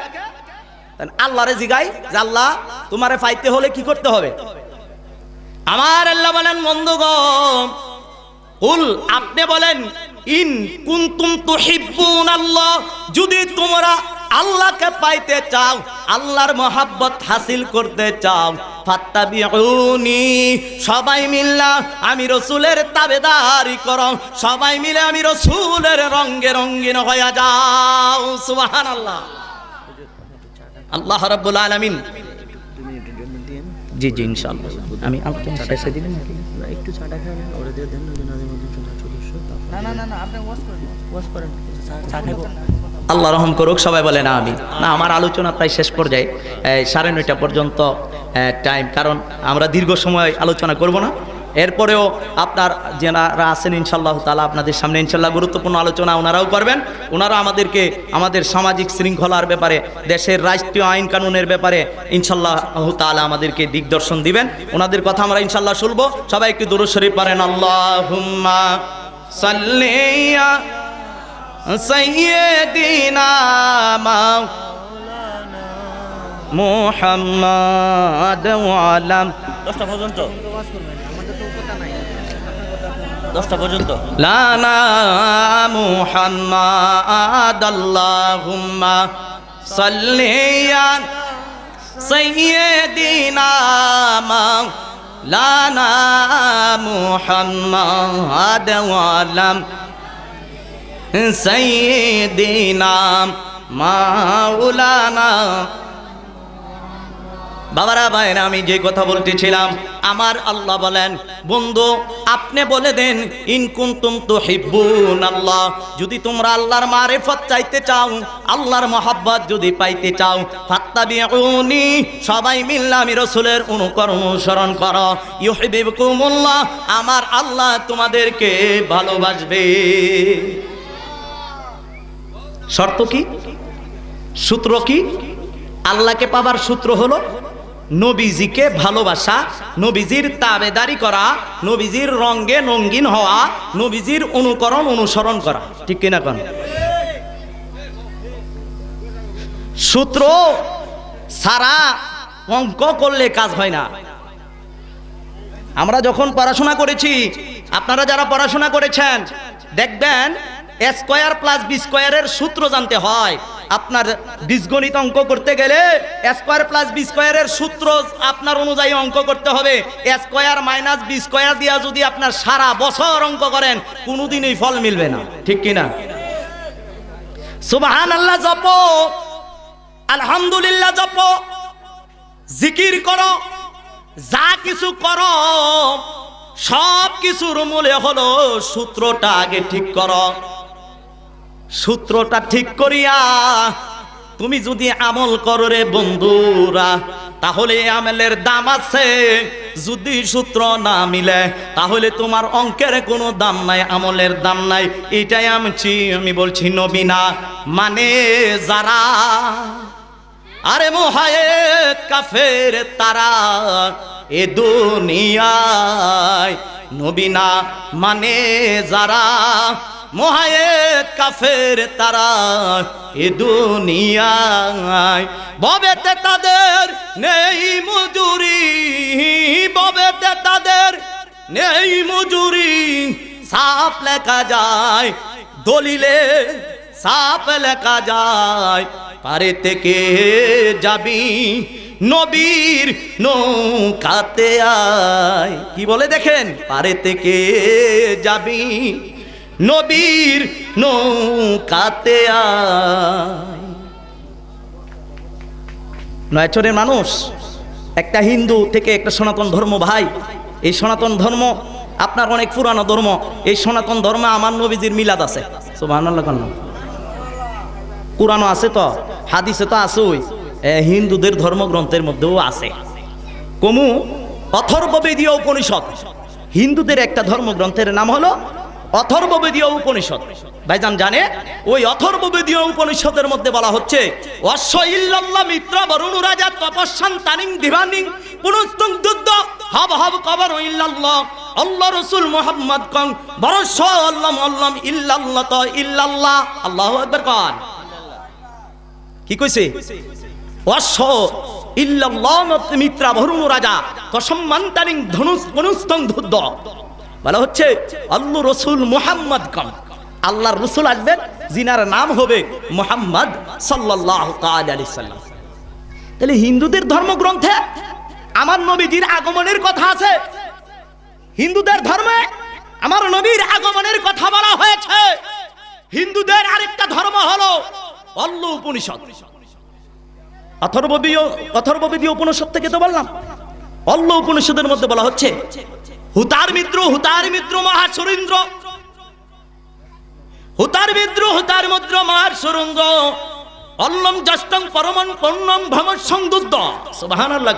Speaker 1: আল্লাহরে জিগাই যে আল্লাহ তোমারে পাইতে হলে কি করতে হবে? আমার আল্লাহ বলেন বন্ধুগণ, কুল আপনি বলেন, ইন কুনতুম তুহিব্বুনাল্লাহ, যদি তোমরা আল্লাহকে পাইতে চাও, আল্লাহর মহব্বত হাসিল করতে চাও, ফাত্তাবিউনি, সবাই মিল্লা আমি রাসূলের তাবেদারি করো, সবাই মিলে আমি রাসূলের রঙে রঙিন হয়ে যাও। সুবহানাল্লাহ। আল্লাহ রাব্বুল আলামিন, জি জি ইনশাআল্লাহ আমি আলোচনা শেষে দিবেন নাকি একটু চাটা খাবেন? ওরে দিয়ে দেন না, না না না না আপনি ওয়াজ করেন, চা খাবো। আল্লাহ রহম করুক, সবাই বলে না আমি। না, আমার আলোচনা প্রায় শেষ পর্যায়ে, 9:30 পর্যন্ত টাইম, কারণ আমরা দীর্ঘ সময় আলোচনা করব না। এরপরেও আপনার যারা আছেন ইনশাআল্লাহ তাআলা আপনাদের সামনে ইনশাআল্লাহ গুরুত্বপূর্ণ আলোচনা ওনারাও করবেন। ওনারা আমাদেরকে আমাদের সামাজিক শৃঙ্খলার ব্যাপারে, দেশের রাষ্ট্রীয় আইন কানুনের ব্যাপারে ইনশাআল্লাহ তাআলা আমাদেরকে দিকদর্শন দিবেন। ওনাদের কথা আমরা ইনশাআল্লাহ শুনবো। সবাই একটু দুরূদ শরীফ পড়েন। আল্লাহুম্মা সাল্লি আলা সাইয়্যিদিনা মুহাম্মাদ ওয়া আলা
Speaker 2: 10টা পর্যন্ত
Speaker 1: লানা মুহাম্মাদ আল্লাহুম্মা সাল্লি আলা সাইয়্যিদিনা লানা মুহাম্মাদ ওয়া আলা সাইয়্যিদিনা মাওলানা। বাবারা ভাইরা, আমি যে কথা বলতেছিলাম, আমার আল্লাহ বলেন, বন্ধু আপনি বলে দেন ইন কুনতুম তুহিব্বুন আল্লাহ, যদি তোমরা আল্লাহর মারিফত চাইতে চাও, আল্লাহর মহব্বত যদি পাইতে চাও, ফাত্তাবিউনি, সবাই মিলে আমি রাসূলের অনুসরণ করো, ইউহিব্বুকুমুল্লাহ, আমার আল্লাহ তোমাদেরকে ভালোবাসবে। শর্ত কি? সূত্র কি? আল্লাহকে পাবার সূত্র হলো নবীজিকে ভালোবাসা, নবীজির তাবেদারি করা, নবীজির রঙে রঙিন হওয়া, নবীজির অনুসরণ করা। ঠিক কিনা কোন? সূত্র সারা অঙ্ক করলে কাজ হয় না। আমরা যখন পড়াশোনা করেছি, আপনারা যারা পড়াশোনা করেছেন দেখবেন a স্কয়ার প্লাস বি স্কয়ারের সূত্র জানতে হয়। আপনার বীজগণিত অঙ্ক করতে গেলে a স্কয়ার প্লাস বি স্কয়ারের সূত্র আপনার অনুযায়ী অঙ্ক করতে হবে। a square minus B square দিয়া যদি আপনার সারা বছর অঙ্ক করেন, কোনোদিনই ফল মিলবে না। ঠিক কিনা? সুবহানাল্লাহ জপো, আলহামদুলিল্লাহ জপো, জিকির করো, যা কিছু করো, সব কিছুর মূলে হলো সূত্রটা আগে ঠিক করো। সূত্রটা ঠিক করিয়া তুমি যদি আমল করো রে বন্ধুরা, তাহলে আমলের দাম আছে। যদি সূত্র না মিলে তাহলে তোমার অঙ্কের কোনো দাম নাই, আমলের দাম নাই। এটাই আমি বলছি নবী না মানে যারা, আরে মুহায়েত কাফের তারা এ দুনিয়ায়, নবী না মানে যারা, মুহায়েত কাফের তারা এ দুনিয়ায়। ববেতে তাদের নেই মজুরি, ববেতে তাদের নেই মজুরি, সাফ লেখা যায় দলিলে, সাফ লেখা যায় পারে থেকে যাবি নবীর নৌকাতে আয়। কি বলে দেখেন, পারে থেকে যাবি নবীর নৌকাতে আয়। নয়াচরের মানুষ, একটা হিন্দু থেকে একটা সনাতন ধর্ম ভাই। এই সনাতন ধর্ম আপনার অনেক পুরানো ধর্ম। এই সনাতন ধর্মে আমার নবীজির মিলাদ আছে। সুবহানাল্লাহ। কুরআনও আছে, তো হাদিসে তো আছেই, হিন্দুদের ধর্মগ্রন্থের মধ্যেও আছে। কমু অথর্ববেদীয় উপনিষদ, হিন্দুদের একটা ধর্মগ্রন্থের নাম হলো অথর্ববেদীয় উপনিষদ। ভাইজান জানে, ওই অথর্ববেদীয় উপনিষদের মধ্যে বলা হচ্ছে, অশ্ব ইল্লাল্লাহ মিত্র বরুণ রাজা তপস্যান তানিং দিবানিং পুনস্তং দুদ্দ হব হব কবর ইল্লাল্লাহ আল্লাহ রাসূল মুহাম্মদ কং বরস আল্লাহ আল্লাহ ইল্লাল্লাহ তো ইল্লাল্লাহ। আল্লাহু আকবার কন। কি কইছে? অশ্ব ইল্লাল্লাহ মিত্র বরুণ রাজা তসম্মান তানিং ধনুষ পুনস্তং দুদ্দ। বলা হচ্ছে আল্লাহ রাসূল মুহাম্মদ কম, আল্লাহর রাসূল আসবেন যিনার নাম হবে মুহাম্মদ সাল্লাল্লাহু তাআলা আলাইহি সাল্লাম। তাহলে হিন্দুদের ধর্মগ্রন্থে আমার নবীজির আগমনের কথা আছে, হিন্দুদের ধর্মে আমার নবীর আগমনের কথা বলা হয়েছে। হিন্দুদের আরেকটা ধর্ম হলো অল্ল উপনিষদ। অথর্ববেদীয় উপনিষদ থেকে তো বললাম। অল্ল উপনিষদের মধ্যে বলা হচ্ছে, হুতার মিত্র মহাসুরেন্দ্র, হুতার মিত্র মহাসুরেন্দ্র, অল্লম জষ্টং পরমং পূর্ণং ভ্রমণ সংযুদ্ধ। সুবহানাল্লাহ।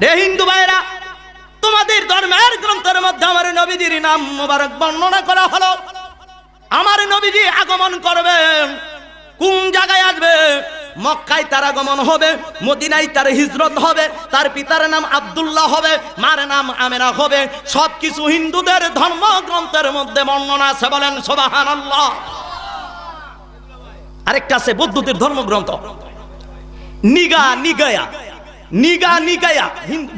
Speaker 1: রে হিন্দু ভাইরা, তোমাদের ধর্মের গ্রন্থ নবীজির নাম মোবারক বর্ণনা করা হলো। আমার নবীজি আগমন করবেন, কোন জায়গায় আসবে? মক্কায় তার আগমন হবে, মদিনায় তার হিজরত হবে, তার পিতার নাম আব্দুল্লাহ হবে, মার নাম আমেনা হবে। সবকিছু হিন্দুদের ধর্মগ্রন্থের মধ্যে বর্ণনা আছে, বলেন সুবহানাল্লাহ। আরেকটা আছে বৌদ্ধদের ধর্মগ্রন্থ নিগায়া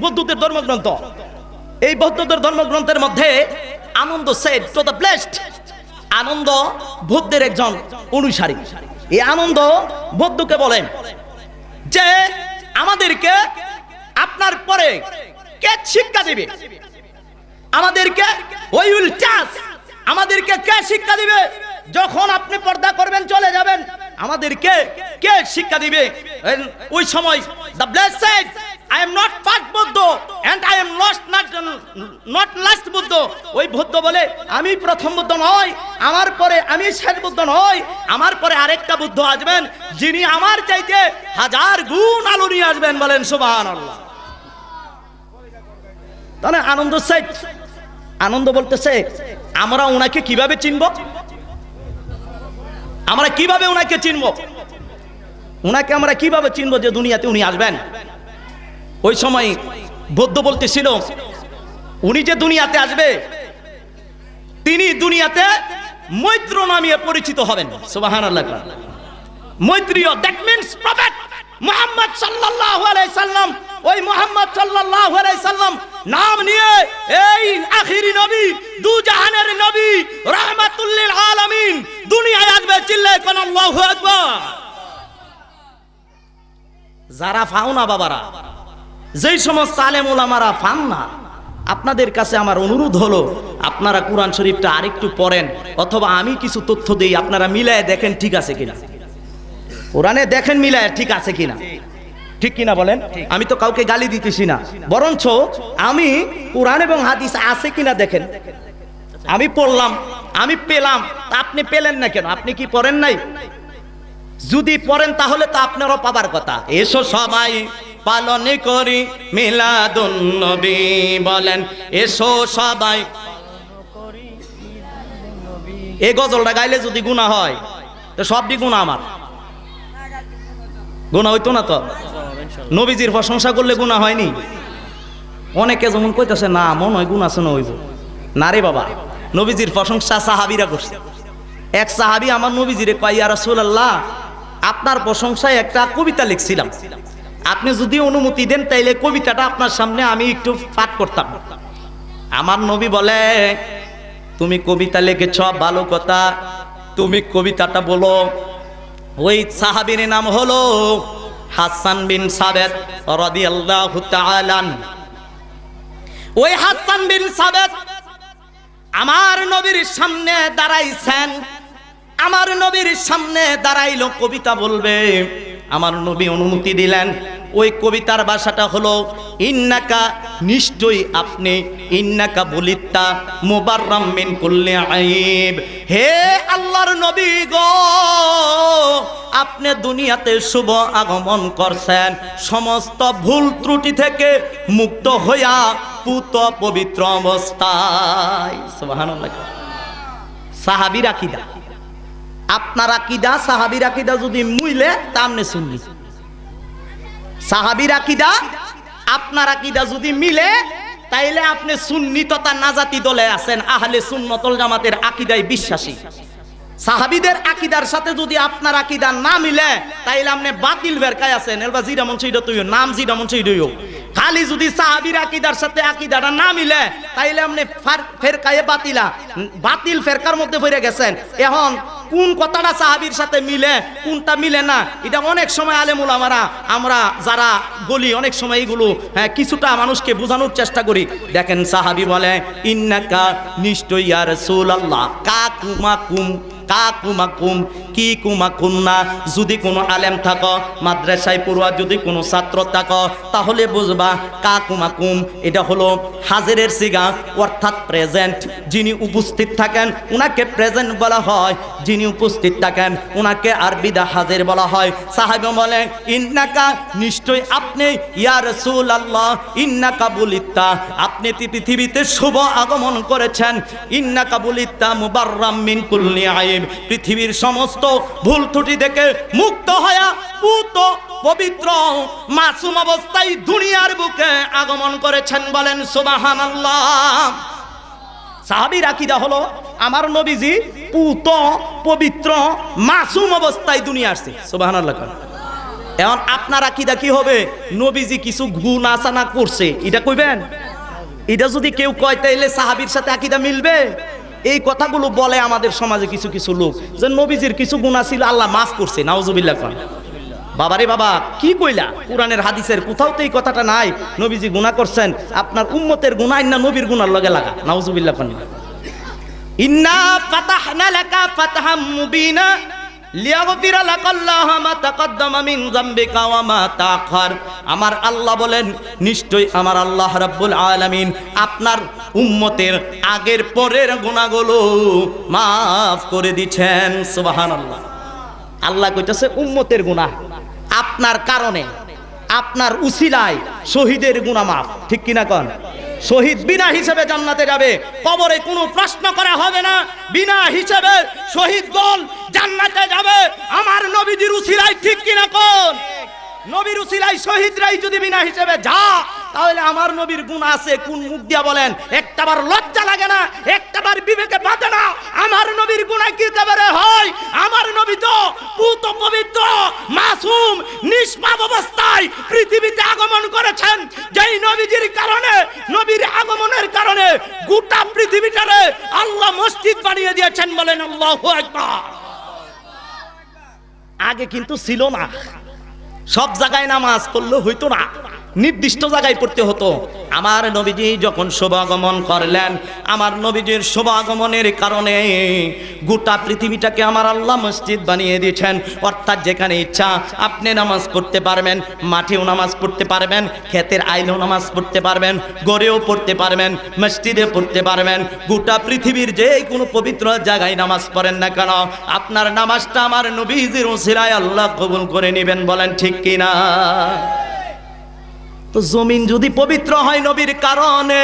Speaker 1: বৌদ্ধদের ধর্মগ্রন্থ। এই বৌদ্ধদের ধর্মগ্রন্থের মধ্যে আনন্দ সেড টু দ্য ব্লেসড, আনন্দ বৌদ্ধের একজন অনুসারী। এই আনন্দ বৌদ্ধকে বলেন যে আমাদেরকে আপনার পরে কে শিক্ষা দিবে, আমাদেরকে ওই উইল চাস, আমাদেরকে কে শিক্ষা দিবে? যখন আপনি পর্দা করবেন চলে যাবেন, আমাদেরকে কে শিক্ষা দিবে? ওই সময় the blessed said, I am not first Buddha and I am not last Buddha. ওই বুদ্ধ বলে আমি প্রথম বুদ্ধ নই, আমার পরে আমি শেষ বুদ্ধ নই, আমার পরে আরেকটা বুদ্ধ আসবেন যিনি আমার চাইতে 1000 গুণ আলো নিয়ে আসবেন, বলেন সুবহানাল্লাহ। তাহলে আনন্দ সেট, আনন্দ বলতেছে আমরা ওনাকে কিভাবে চিনব? আমরা কিভাবে ওনাকে চিনব? ওনাকে আমরা কিভাবে চিনব যে দুনিয়াতে উনি আসবেন? ওই সময় বৌদ্ধ বলতেছিল উনি যে দুনিয়াতে আসবে তিনি দুনিয়াতে মৈত্র নামে পরিচিত হবেন, সুবহানাল্লাহ। Maitreya, that means prophet Muhammad সাল্লাল্লাহু আলাইহি সাল্লাম। ওই মুহাম্মদ সাল্লাল্লাহু আলাইহি সাল্লাম নাম নিয়ে এই আখিরি নবী, দু জাহানের নবী, রাহমাতুল লিল আলামিন দুনিয়ায় আসবে। চিল্লায়ে কোন আল্লাহু আকবার। যারা পাও না বাবারা, যেই সমস্ত আলেম ওলামারা পান না, আপনাদের কাছে আমার অনুরোধ হলো আপনারা কুরআন শরীফটা আরেকটু পড়েন, অথবা আমি কিছু তথ্য দেই, আপনারা মিলায় দেখেন ঠিক আছে কিনা। কোরআনে দেখেন মিলায় ঠিক আছে কিনা, ঠিক কিনা বলেন? আমি তো কাউকে গালি দিতেছি না, বরঞ্চ আমি কোরআন এবং হাদিস আছে কিনা দেখেন। আমি পড়লাম, আমি পেলাম, আপনি পেলেন না কেন? আপনি কি পড়েন নাই? যদি পড়েন তাহলে তো আপনারও পাবার কথা। এসো সবাই পালন করি মিলাদুন নবী, বলেন এসো সবাই। এই গজলটা গাইলে যদি গুনাহ হয় তো সবই গুনাহ, আমার গুনাহ হইতো না তো? নবীজির প্রশংসা করলে গুনাহ হয়নি? অনেকে যেমন কইতাছে না মন হয় গুনাহ আছে না, হইব না রে বাবা। নবীজির প্রশংসা সাহাবীরা করছে। এক সাহাবী আমার নবীজিরে কয়, ইয়া রাসূলুল্লাহ আপনার প্রশংসায় একটা কবিতা লিখছিলাম, আপনি যদি অনুমতি দেন তাইলে কবিতাটা আপনার সামনে আমি একটু পাঠ করতাম। আমার নবী বলে তুমি কবিতা লিখেছ ভালো কথা, তুমি কবিতাটা বলো। ওই সাহাবীর নাম হলো হাসান বিন সাবেত রাদিয়াল্লাহু তাআলা। ওই হাসান বিন সাবেত আমার নবীর সামনে দাঁড়াইছেন, আমার নবীর সামনে দাঁড়াইলো কবিতা বলবে। আমার নবী অনুমতি দিলেন। ওই কবিতার ভাষাটা হলো ইন্নাকা, নিশ্চয়ই আপনি, ইন্নাকা বলিতা মুবাররাম মিন কুল্লি আইব, হে আল্লাহর নবী গো আপনি দুনিয়াতে শুভ আগমন করছেন, সমস্ত ভুল ত্রুটি থেকে মুক্ত হইয়া পুত পবিত্র অবস্থায়। সুবহানাল্লাহ। সাহাবীর আকীদা, আপনার আকীদা সাহাবীর আকীদা যদি মিলে তামনে শুনলি, সাহাবীর আকীদা আপনার আকীদা যদি মিলে তাইলে আপনি সুন্নি তথা নাজাতি দলে আছেন, আহলে সুন্নাত ওয়াল জামাতের আকীদায় বিশ্বাসী। সাহাবীদের আকীদার সাথে যদি আপনার আকীদা না মিলে তাইলে আপনি বাতিল ফেরকায় আছেন। এলবা জিরা মন সেইটা তুইও নাম জিরা মন সেইটাইও। খালি যদি সাহাবীর আকীদার সাথে আকীদাটা না মিলে তাইলে আপনি ফেরকায়ে বাতিলা, বাতিল ফেরকার মধ্যে পড়ে গেছেন। এখন কোন কথাটা সাহাবীর সাথে মিলে কোনটা মিলে না, এটা অনেক সময় আলেম ওলামারা আমরা যারা বলি অনেক সময় এগুলো কিছুটা মানুষকে বোঝানোর চেষ্টা করি। দেখেন সাহাবী বলে ইন্নাকা, নিশ্চয়ই ইয়া রাসূলুল্লাহ, কাকুমাকুম, কাকুমাকুম কি কুমা কুন্না, যদি কোনো আলেম থাকো, মাদ্রাসায় পড়ুয়া যদি কোনো ছাত্র থাকো, তাহলে বুঝবা কা কুমা কুম এটা হলো হাজিরের সিগা, অর্থাৎ প্রেজেন্ট। যিনি উপস্থিত থাকেন উনাকে প্রেজেন্ট বলা হয়, যিনি উপস্থিত থাকেন উনাকে আরবিদা হাজির বলা হয়। সাহাবা বলেন ইন্নাকা, নিশ্চয় আপনি, ইয়া রাসূলুল্লাহ, ইন্নাকা বুলিত্তা, আপনি পৃথিবীতে শুভ আগমন করেছেন। ইন্নাকা বুলিত্তা মুবাররাম মিন কুল্লি আইব, পৃথিবীর সমস্ত ভুল ত্রুটি থেকে মুক্ত হয়া পুত পবিত্র মাসুম অবস্থায় দুনিয়ার বুকে আগমন করেছেন। বলেন সুবহানাল্লাহ। সাহাবীর আকীদা হলো আমার নবীজি পুত পবিত্র মাসুম অবস্থায় দুনিয়া আসছে। সুবহানাল্লাহ। এখন আপনার আকীদা কি হবে? নবীজি কিছু গুণ আসানা করছে এটা কইবেন? এটা যদি কেউ কয় তাইলে সাহাবীর সাথে আকীদা মিলবে? এই কথাগুলো বলে আমাদের সমাজে কিছু কিছু লোক যে নবীজির কিছু গুনাহ ছিল আল্লাহ মাফ করছে। নাউজুবিল্লাহ। বাবারে বাবা, কি কইলা? কোরআনের হাদিসের কোথাও তো এই কথাটা নাই নবীজি গুনাহ করছেন। আপনার উম্মতের গুনাহ না নবীর গুনার লগে লাগা। নাউজুবিল্লাহ। ইন্না ফাতাহনা লাকা ফাতহাম মুবিনা লিয়াগফিরা লাকাল্লাহু মা তাকদ্দামা মিন যামবিকা ওয়া মা তাআখার। আমার আল্লাহ বলেন নিশ্চয় আমার আল্লাহ রাব্বুল আলামিন আপনার উম্মতের আগের পরের গুনাহগুলো মাফ করে দিয়েছেন। সুবহানাল্লাহ। আল্লাহ কইতাছে উম্মতের গুনাহ আপনার কারণে, আপনার উসিলায় শহীদের গুনাহ মাফ। ঠিক কিনা কোন? শহীদ বিনা হিসেবে জান্নাতে যাবে, কবরে কোনো প্রশ্ন করা হবে না। বিনা হিসেবে শহীদ দল জান্নাতে যাবে আমার নবীজির উসিলায়। ঠিক কিনা কোন? নবীর উসিলায় শহীদরাই যদি বিনা হিসেবে যা, তাহলে আমার নবীর গুণ আছে। কোন মুখ দিয়া বলেন? একটাবার লজ্জা লাগে না? একটাবার বিবেকে বাঁধে না? আমার নবীর গুনাহ কি একেবারে হয়? আমার নবী তো পুত পবিত্র মাসুম নিষ্পাপ অবস্থায় পৃথিবীতে আগমন করেছেন। যেই নবীজির কারণে, নবীর আগমনের কারণে গোটা পৃথিবীটারে আল্লাহ মসজিদ বানিয়ে দিয়েছেন। বলেন আল্লাহু আকবার। আগে কিন্তু ছিল না, সব জায়গায় নামাজ পড়লে হইতো না, নির্দিষ্ট জায়গায় পড়তে হতো। আমার নবীজি যখন শুভাগমন করলেন, আমার নবীজির শুভাগমনের কারণে গোটা পৃথিবীটাকে আমার আল্লাহ মসজিদ বানিয়ে দিয়েছেন। অর্থাৎ যেখানে ইচ্ছা আপনি নামাজ পড়তে পারবেন, মাঠেও নামাজ পড়তে পারবেন, ক্ষেতের আইলেও নামাজ পড়তে পারবেন, গড়েও পড়তে পারবেন, মসজিদে পড়তে পারবেন। গোটা পৃথিবীর যে কোনো পবিত্র জায়গায় নামাজ পড়েন না কেন, আপনার নামাজটা আমার নবীজির উসিলায় আল্লাহ কবুল করে নেবেন। বলেন ঠিক কিনা? তো জমিন যদি পবিত্র হয় নবীর কারণে,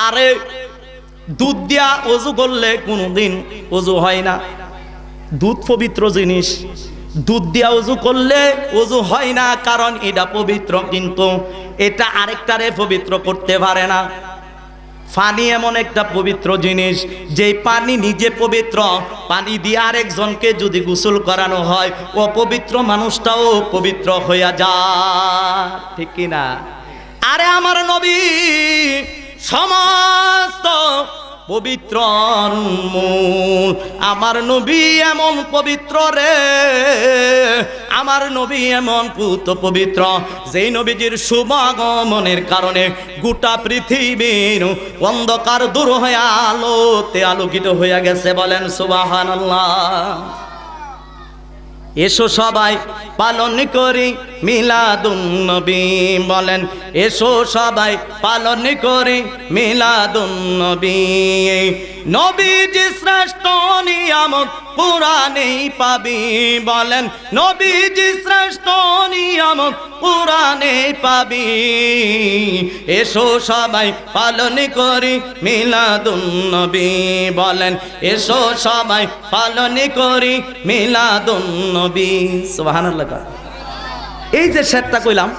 Speaker 1: আরে দুধ দিয়া ওযু করলে কোনোদিন ওযু হয় না। দুধ পবিত্র জিনিস, দুধ দিয়া ওযু করলে ওযু হয় না, কারণ এটা পবিত্র, কিন্তু এটা আরেকটারে পবিত্র করতে পারে না। পানি এমন একটা পবিত্র জিনিস, যে পানি নিজে পবিত্র, পানি দিয়ে আরেকজনকে যদি গোসল করানো হয় অপবিত্র মানুষটাও পবিত্র হইয়া যায়। ঠিক কিনা? আরে আমার নবী সমস্ত পবিত্র মূল। আমার নবী এমন পবিত্র রে, আমার নবী এমন পুত পবিত্র, যেই নবীজির শুভাগমনের কারণে গোটা পৃথিবীর অন্ধকার দূর হয়ে আলোতে আলোকিত হইয়া গেছে। বলেন সুবহানাল্লাহ। এসো সবাই পালন করি মিলাদুন নবী। বলেন এসো সবাই পালন করি মিলাদুন নবী। নবীজি শ্রেষ্ঠ নিয়ামত কুরআনেই পাবি। বলেন নবীজি শ্রেষ্ঠ নিয়ামত কুরআনেই পাবি। এসো সবাই পালন করি মিলাদুন নবী। বলেন এসো সবাই পালন করি মিলাদুন নবী। সুবহানাল্লাহ। এই যে শেরটা কইলাম,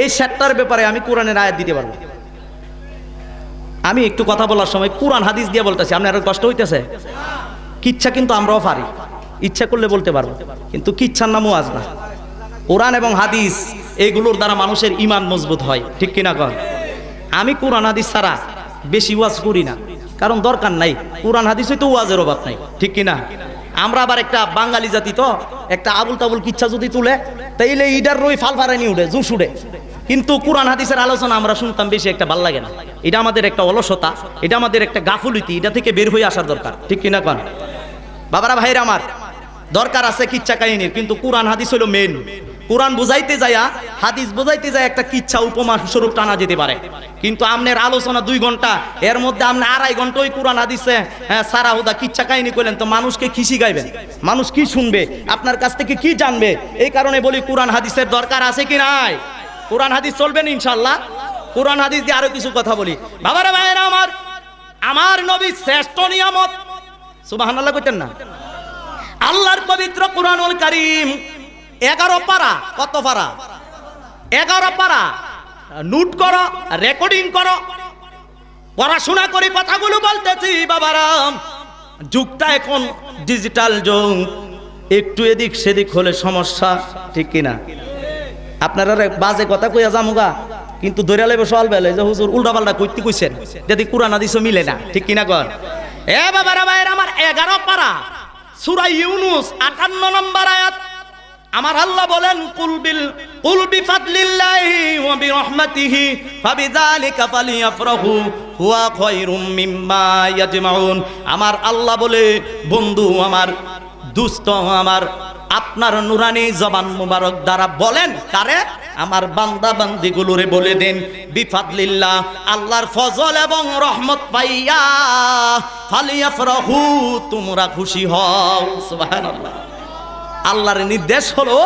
Speaker 1: এই শেরটার ব্যাপারে আমি কোরআনের আয়াত দিতে পারবো। আমি একটু কথা বলার সময় কোরআন হাদিস দিয়ে বলতেছি, আপনার কষ্ট হইতেছে? কিচ্ছা কিন্তু আমরাও পারি, ইচ্ছা করলে বলতে পারবো, কিন্তু কিচ্ছার নামও আজ না। কোরআন এবং হাদিস এইগুলোর দ্বারা মানুষের ঈমান মজবুত হয়। ঠিক কিনা কন? আমি কোরআন হাদিস ছাড়া বেশি ওয়াজ করি না, কারণ দরকার নাই। কোরআন হাদিস হয়তো ওয়াজের অভাব নাই। ঠিক কিনা? আমরা আবার একটা বাঙালি জাতি তো, একটা আবুল তাবুল কিচ্ছা যদি তুলে তাইলে ইডার রই ফালফারানি উঠে, জুস উঠে। কিন্তু কোরআন হাদিসের আলোচনা আমরা শুনতাম বেশি একটা ভাল লাগে না। এটা আমাদের একটা অলসতা, এটা আমাদের একটা গাফুলতি, এটা থেকে বের হয়ে আসার দরকার। ঠিক কিনা কন? বাবারা ভাইরা আমার, দরকার আছে কিচ্ছা কাহিনীর, কিন্তু কোরআন হাদিস হলো মেন। কোরআন বুঝাইতে যায়া হাদিস বুঝাইতে যায় একটা কিচ্ছা উপমা স্বরূপ টানা যেতে পারে, কিন্তু আমনের আলোচনা 2 ঘন্টা, এর মধ্যে আপনি 2.5 ঘন্টা ওই কোরআন হাদিসে সারা হুদা কিচ্ছা কাহিনী করলেন, তো মানুষকে কি শিখাইবেন? মানুষ কি শুনবে? আপনার কাছ থেকে কি জানবে? এই কারণে বলি কোরআন হাদিসের দরকার আছে কি নাই? কোরআন হাদিস চলবেন ইনশাআল্লাহ। কোরআন হাদিস দিয়ে আরো কিছু কথা বলি। বাবারা ভাইরা আমার, আমার নবী শ্রেষ্ঠ নিয়ামত। সুবহানাল্লাহ কইতেন না? আল্লাহর পবিত্র কোরআনুল কারীম 11 পারা। কত পারা? 11 পারা। নোট করো, রেকর্ডিং করো, পড়াশোনা করে কথাগুলো বলতেছি। বাবারা, যুগটা এখন ডিজিটাল যুগ, একটু এদিক সেদিক হলে সমস্যা, ঠিক কিনা? আপনারা বাজে কথা কইয়া যামুগা, কিন্তু ধরে লেবে সওয়াল বেলে যে হুজুর উল্টাপাল্টা কইতে কইছেন, যদি কোরআন হাদিসও মিলে না, ঠিক কিনা কর? এ বাবারা ভাইরা আমার, 11 পারা, সূরা ইউনূস 58 নম্বর আয়াত। আমার আল্লাহ বলেন, কুল বিফাদলিল্লাহি ওয়া বিরহমাতিহি ফাবিযালিকা ফালিয়াফরাহু হুয়া খায়রুম মিম্মা ইয়াজমাউন। আমার আল্লাহ বলে, বন্ধু আমার, দুস্থ আমার, আপনার নুরানি জবান মুবারক দ্বারা বলেন, কারে? আমার বান্দা বান্দিগুলোরে বলে দেন, বিফাদলিল্লাহ, আল্লাহর ফজল এবং রহমত পাইয়া ফালিয়াফরাহু, তোমরা খুশি হও। সুবহানাল্লাহ। আল্লাহর নির্দেশ হলো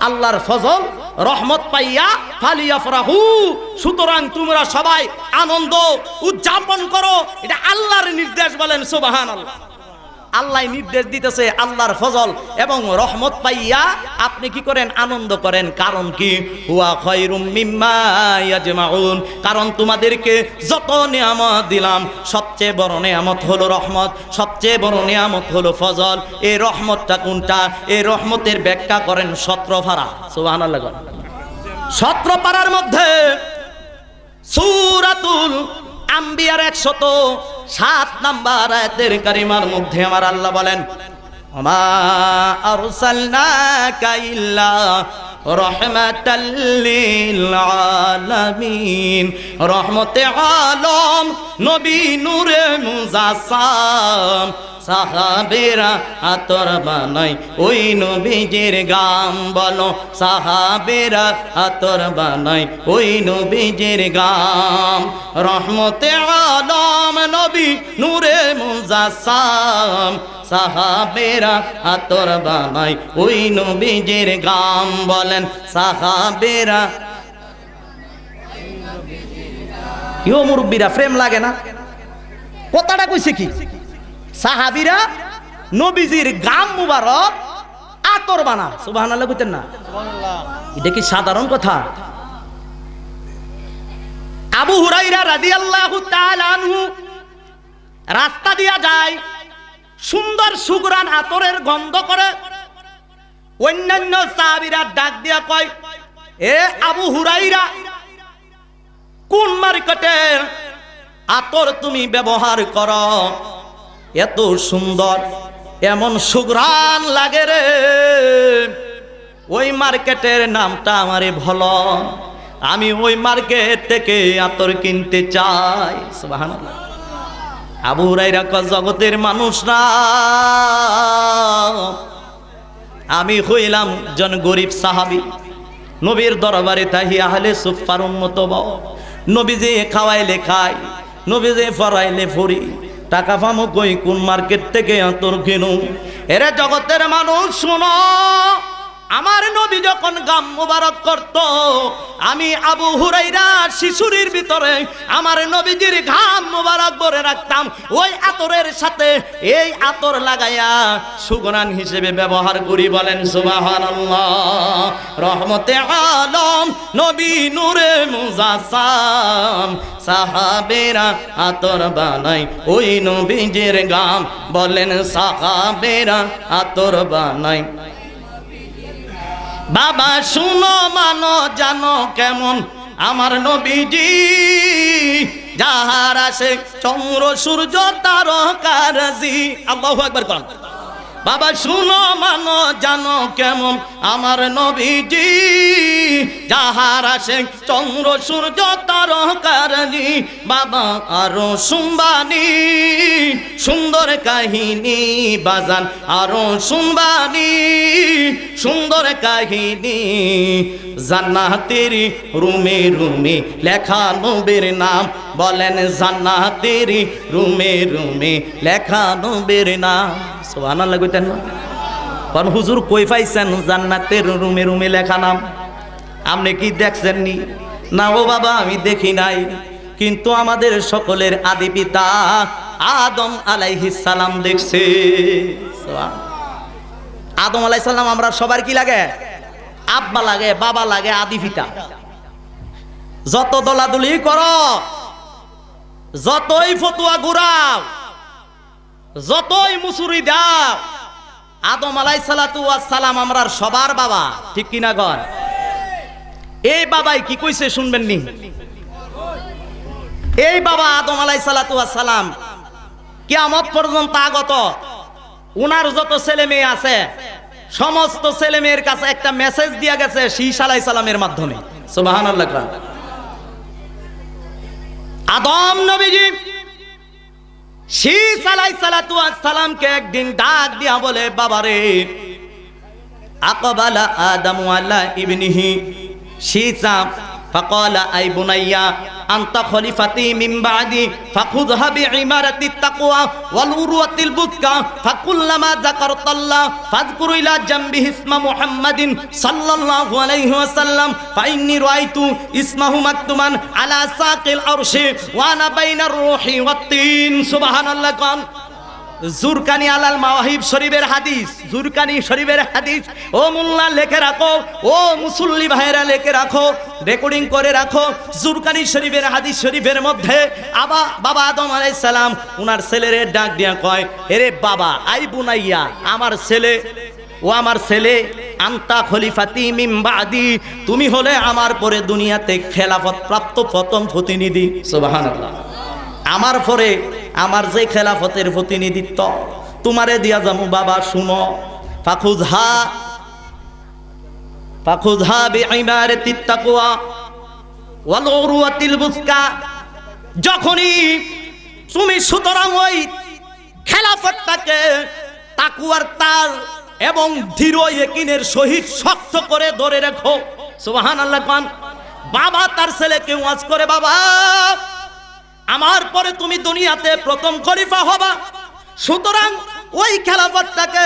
Speaker 1: আল্লাহর ফজল রহমত পাইয়া ফালিয়াফরাহু, সুতরাং তোমরা সবাই আনন্দ উদযাপন করো। এটা আল্লাহর নির্দেশ, বলেন সুবহানাল্লাহ। আল্লাহ নির্দেশ দিতেছে, আল্লাহর ফজল এবং রহমত পাইয়া আপনি কি করেন? আনন্দ করেন। কারণ কি? হুয়া খায়রুম মিম্মা ইয়াজমাউন, কারণ তোমাদেরকে যত নিয়ামত দিলাম, সবচেয়ে বড় নিয়ামত হলো রহমত, সবচেয়ে বড় নিয়ামত হলো ফজল। এই রহমতটা কোনটা? এই রহমতের ব্যাখ্যা করেন 17 পারা। সুবহানাল্লাহ। 17 পারার মধ্যে সূরাতুল আম্বিয়ার 107 নম্বর আয়াতের কারিমার মধ্যে আমার আল্লাহ বলেন, ওমা আরসালনাকা ইল্লা রাহমাতাল লিল আলামিন। রহমতে আলম নবী নূরে মুজাসসাম, সাহাবেরা আতর বানাই ওই নবীজির গাম। বলো, সাহাবেরা আতর বানাই ওই নবীজির গাম। রহমতে আলম নবী নূরে মুজাসসাম, সাহাবেরা আতর বানাই ওই নবীজির গাম। বলেন, সাহাবেরা। ইও মুরব্বীরা, প্রেম লাগে না? কথাটা কইছে কি? সাহাবীরা নবীজির গাম মুবারক আতর বানা। সুবহানাল্লাহ কইতেন না? এটা কি সাধারণ কথা? আবু হুরায়রা রাদিয়াল্লাহু তাআলা আনহু রাস্তা দিয়া যায়, সুন্দর সুগরান আতরের গন্ধ করে। অন্যান্য সাহাবীরা ডাক দিয়া কয়, এ আবু হুরায়রা, কোন মার্কেটের আতর তুমি ব্যবহার করো? এত সুন্দর, এমন সুঘ্রাণ লাগে রে। ওই মার্কেটের নামটা আমারে ভালো, আমি ওই মার্কেট থেকে আতর কিনতে চাই। সুবহানাল্লাহ। আবু হুরায়রা কয়, জগতের মানুষরা, আমি হইলাম জন গরিব সাহাবী, নবীর দরবারে তাহি আহলে সুফার উম্মত বাও। নবী যে খাওয়াইলে খাই, নবী যে ফরাইলে ফরি, টাকা পামো কই? কোন মার্কেট থেকে আতর কিনু? এরে জগতের মানুষ শুনো, আমার নবী যখন গাম মুবারক করত, আমি আবু হুরায়রা শিশুরির ভিতরে আমার নবীজির ঘাম মুবারক ভরে রাখতাম। ওই আতরের সাথে এই আতর লাগাইয়া সুগরান হিসেবে ব্যবহার করি। বলেন সুবহানাল্লাহ। রহমতে আলম নবী নূরে মুজাসসাম, সাহাবেরা আতর বানাই ওই নবীজির গাম। বলেন, সাহাবেরা আতর বানাই। বাবা শুনো, মানো, জানো কেমন আমার নবীজি, যাহার আসে চন্দ্র সূর্য তারকারাজি। আল্লাহু আকবার কোন। বাবা শুনো, মানো, জানো কেমন আমার নবীজি, যাহার আসে চন্দ্র সূর্য তারকারাজি। শুনবানি বাবা আরো শুনবানি সুন্দর কাহিনী বাজান আরো শুনবানি সুন্দর কাহিনী জান্নাতের রুমে রুমে লেখা নবীর নাম বলেন জান্নাতের রুমে রুমে লেখা নবীর নাম সুবহানাল্লাহ কইতেন না কোন হুজুর কই পাইছেন জান্নাতের রুমে রুমে লেখা নাম আপনি কি দেখছেন নি না ও বাবা আমি দেখি নাই কিন্তু আমাদের সকলের আদি পিতা আদম আলাইহিস সালাম দেখছে আদম আলাইহিস সালাম আমরা সবার কি লাগে আব্বা লাগে বাবা লাগে আদি পিতা যত দলাদলি করো যতই ফতুয়া ঘুরাও যতই মুসুরি দাও আদম আলাইহিস সালাতু ওয়াস সালাম আমরার সবার বাবা ঠিক কিনা গণ এই বাবাই কি কইছে শুনবেন নি এই বাবা আদম আলাইহিস সালাতু ওয়াস সালাম কিয়ামত পর্যন্ত আগত উনার যত ছেলে মেয়ে আছে সমস্ত ছেলে মেয়ের কাছে একটা মেসেজ দিয়া গেছে শীশ আলাইহিস সালামের মাধ্যমে সুবহানাল্লাহ আদম নবীজি শীশ আলাইহিস সালাতু ওয়াস সালামকে একদিন ডাক দিয়া বলে বাবারে আকবালা আদম আলা ইবনিহি শীশা ফাকালা আই বুনাইয়া আনতা খলিফাতি মিন বাদি ফাখুযহা বিইমারাতি তাকওয়া ওয়াল উরওয়াতিল বুতকা ফাকুল্লামা যাকারতাল্লাহ ফাযকুর ইলা জামবিহি ইসমা মুহাম্মাদিন সাল্লাল্লাহু আলাইহি ওয়াসাল্লাম ফাইন্নী রাআইতু ইসমাহু মাকতুমান আলা সাকিল আরশি ওয়া আনা বাইনার রূহি ওয়াত তিন সুবহানাল্লাহ কান জুরকানি আলাল মাওয়াহিব শরীফের হাদিস জুরকানি শরীফের হাদিস ও মোল্লা লিখে রাখো ও মুসল্লি ভাইরা লিখে রাখো রেকর্ডিং করে রাখো জুরকানি শরীফের হাদিস শরীফের মধ্যে বাবা আদম আলাইহিস সালাম উনার ছেলেরে ডাক দিয়া কয় এরে বাবা আই বুনাইয়া আমার ছেলে ও আমার ছেলে আনতা খলিফাতি মিন বাদি তুমি হলে আমার পরে দুনিয়াতে খেলাফত প্রাপ্ত প্রথম প্রতিনিধি সুবহানাল্লাহ আমার পরে আমার যে খেলাফতের প্রতিনিধিত্ব তোমারে দিয়া যামু বাবা শুনো ফাখুযহা বিইমারাতিত তাকওয়া ওয়াল উরওয়াতিল বুসকা যখনই তুমি সুতরাং ওই খেলাফতটাকে তাকওয়ার তার এবং দৃঢ় ইয়াকিনের সহিত শক্ত করে ধরে রাখো সুবহানাল্লাহ কোন বাবা তার ছেলেকে ওয়াজ করে বাবা আমার পরে তুমি দুনিয়াতে প্রথম খলিফা হবা সুতরাং ওই খেলাফতটাকে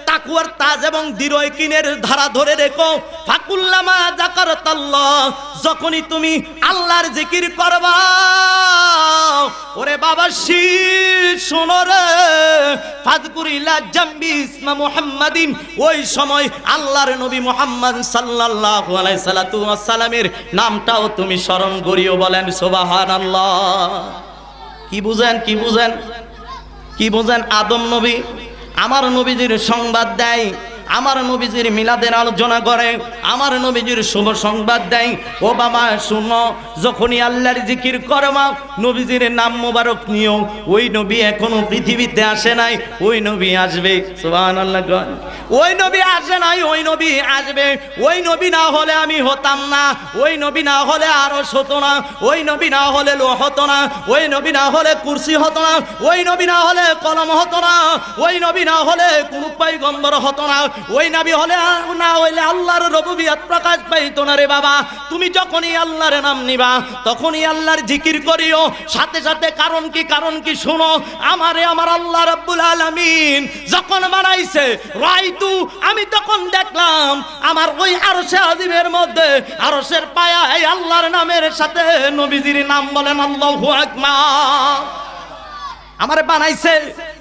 Speaker 1: তাকওয়ার তাজ এবং দৃঢ় ইয়াকিনের ধারা ধরে রেখো ফাকুল্লামা যাকারতাল্লাহ যখনই তুমি আল্লাহর জিকির করবা ওরে বাবা শোনো রে ফাযকুর ইলা জামবি ইসমা মুহাম্মাদিন ওই সময় আল্লাহর নবী মুহাম্মদ সাল্লাল্লাহু আলাইহি সাল্লাতু ওয়াস সালামের নামটাও তুমি স্মরণ করিও বলেন সুবহানাল্লাহ কি বুঝেন কি বুঝেন কি বুঝেন আদম নবী আমার নবীজির সংবাদ দেয় আমার নবীজির মিলাদের আলোচনা করে আমার নবীজির শুভ সংবাদ দেয় ও বাবা শুনো যখনই আল্লাহর জিকির করবা নবীজির নাম মোবারক নিও ওই নবী এখনো পৃথিবীতে আসে নাই ওই নবী আসবে সুবহানাল্লাহ ওই নবী আসে নাই ওই নবী আসবে ওই নবী না হলে আমি হতাম না ওই নবী না হলে আরশ হতো না ওই নবী না হলে লোহ হতো না ওই নবী না হলে কুরসি হতো না ওই নবী না হলে কলম হতো না ওই নবী না হলে কোনো পয়গম্বর হতো না ওই নবী হলে না হইলে আল্লাহর রুবুবিয়ত প্রকাশ পাইতো না রে বাবা তুমি যখনই আল্লাহর নাম নিবা তখনই আল্লাহর জিকির করিও সাথে সাথে কারণ কি শুনো আমার আল্লাহ রাব্বুল আলামিন যখন বানাইছে রাইতু আমি তখন দেখলাম আমার ওই আরশে আজিমের মধ্যে আরশের পায়া এই আল্লাহর নামের সাথে নবীজির নাম বলেন আল্লাহু আকবার আমারে বানাইছে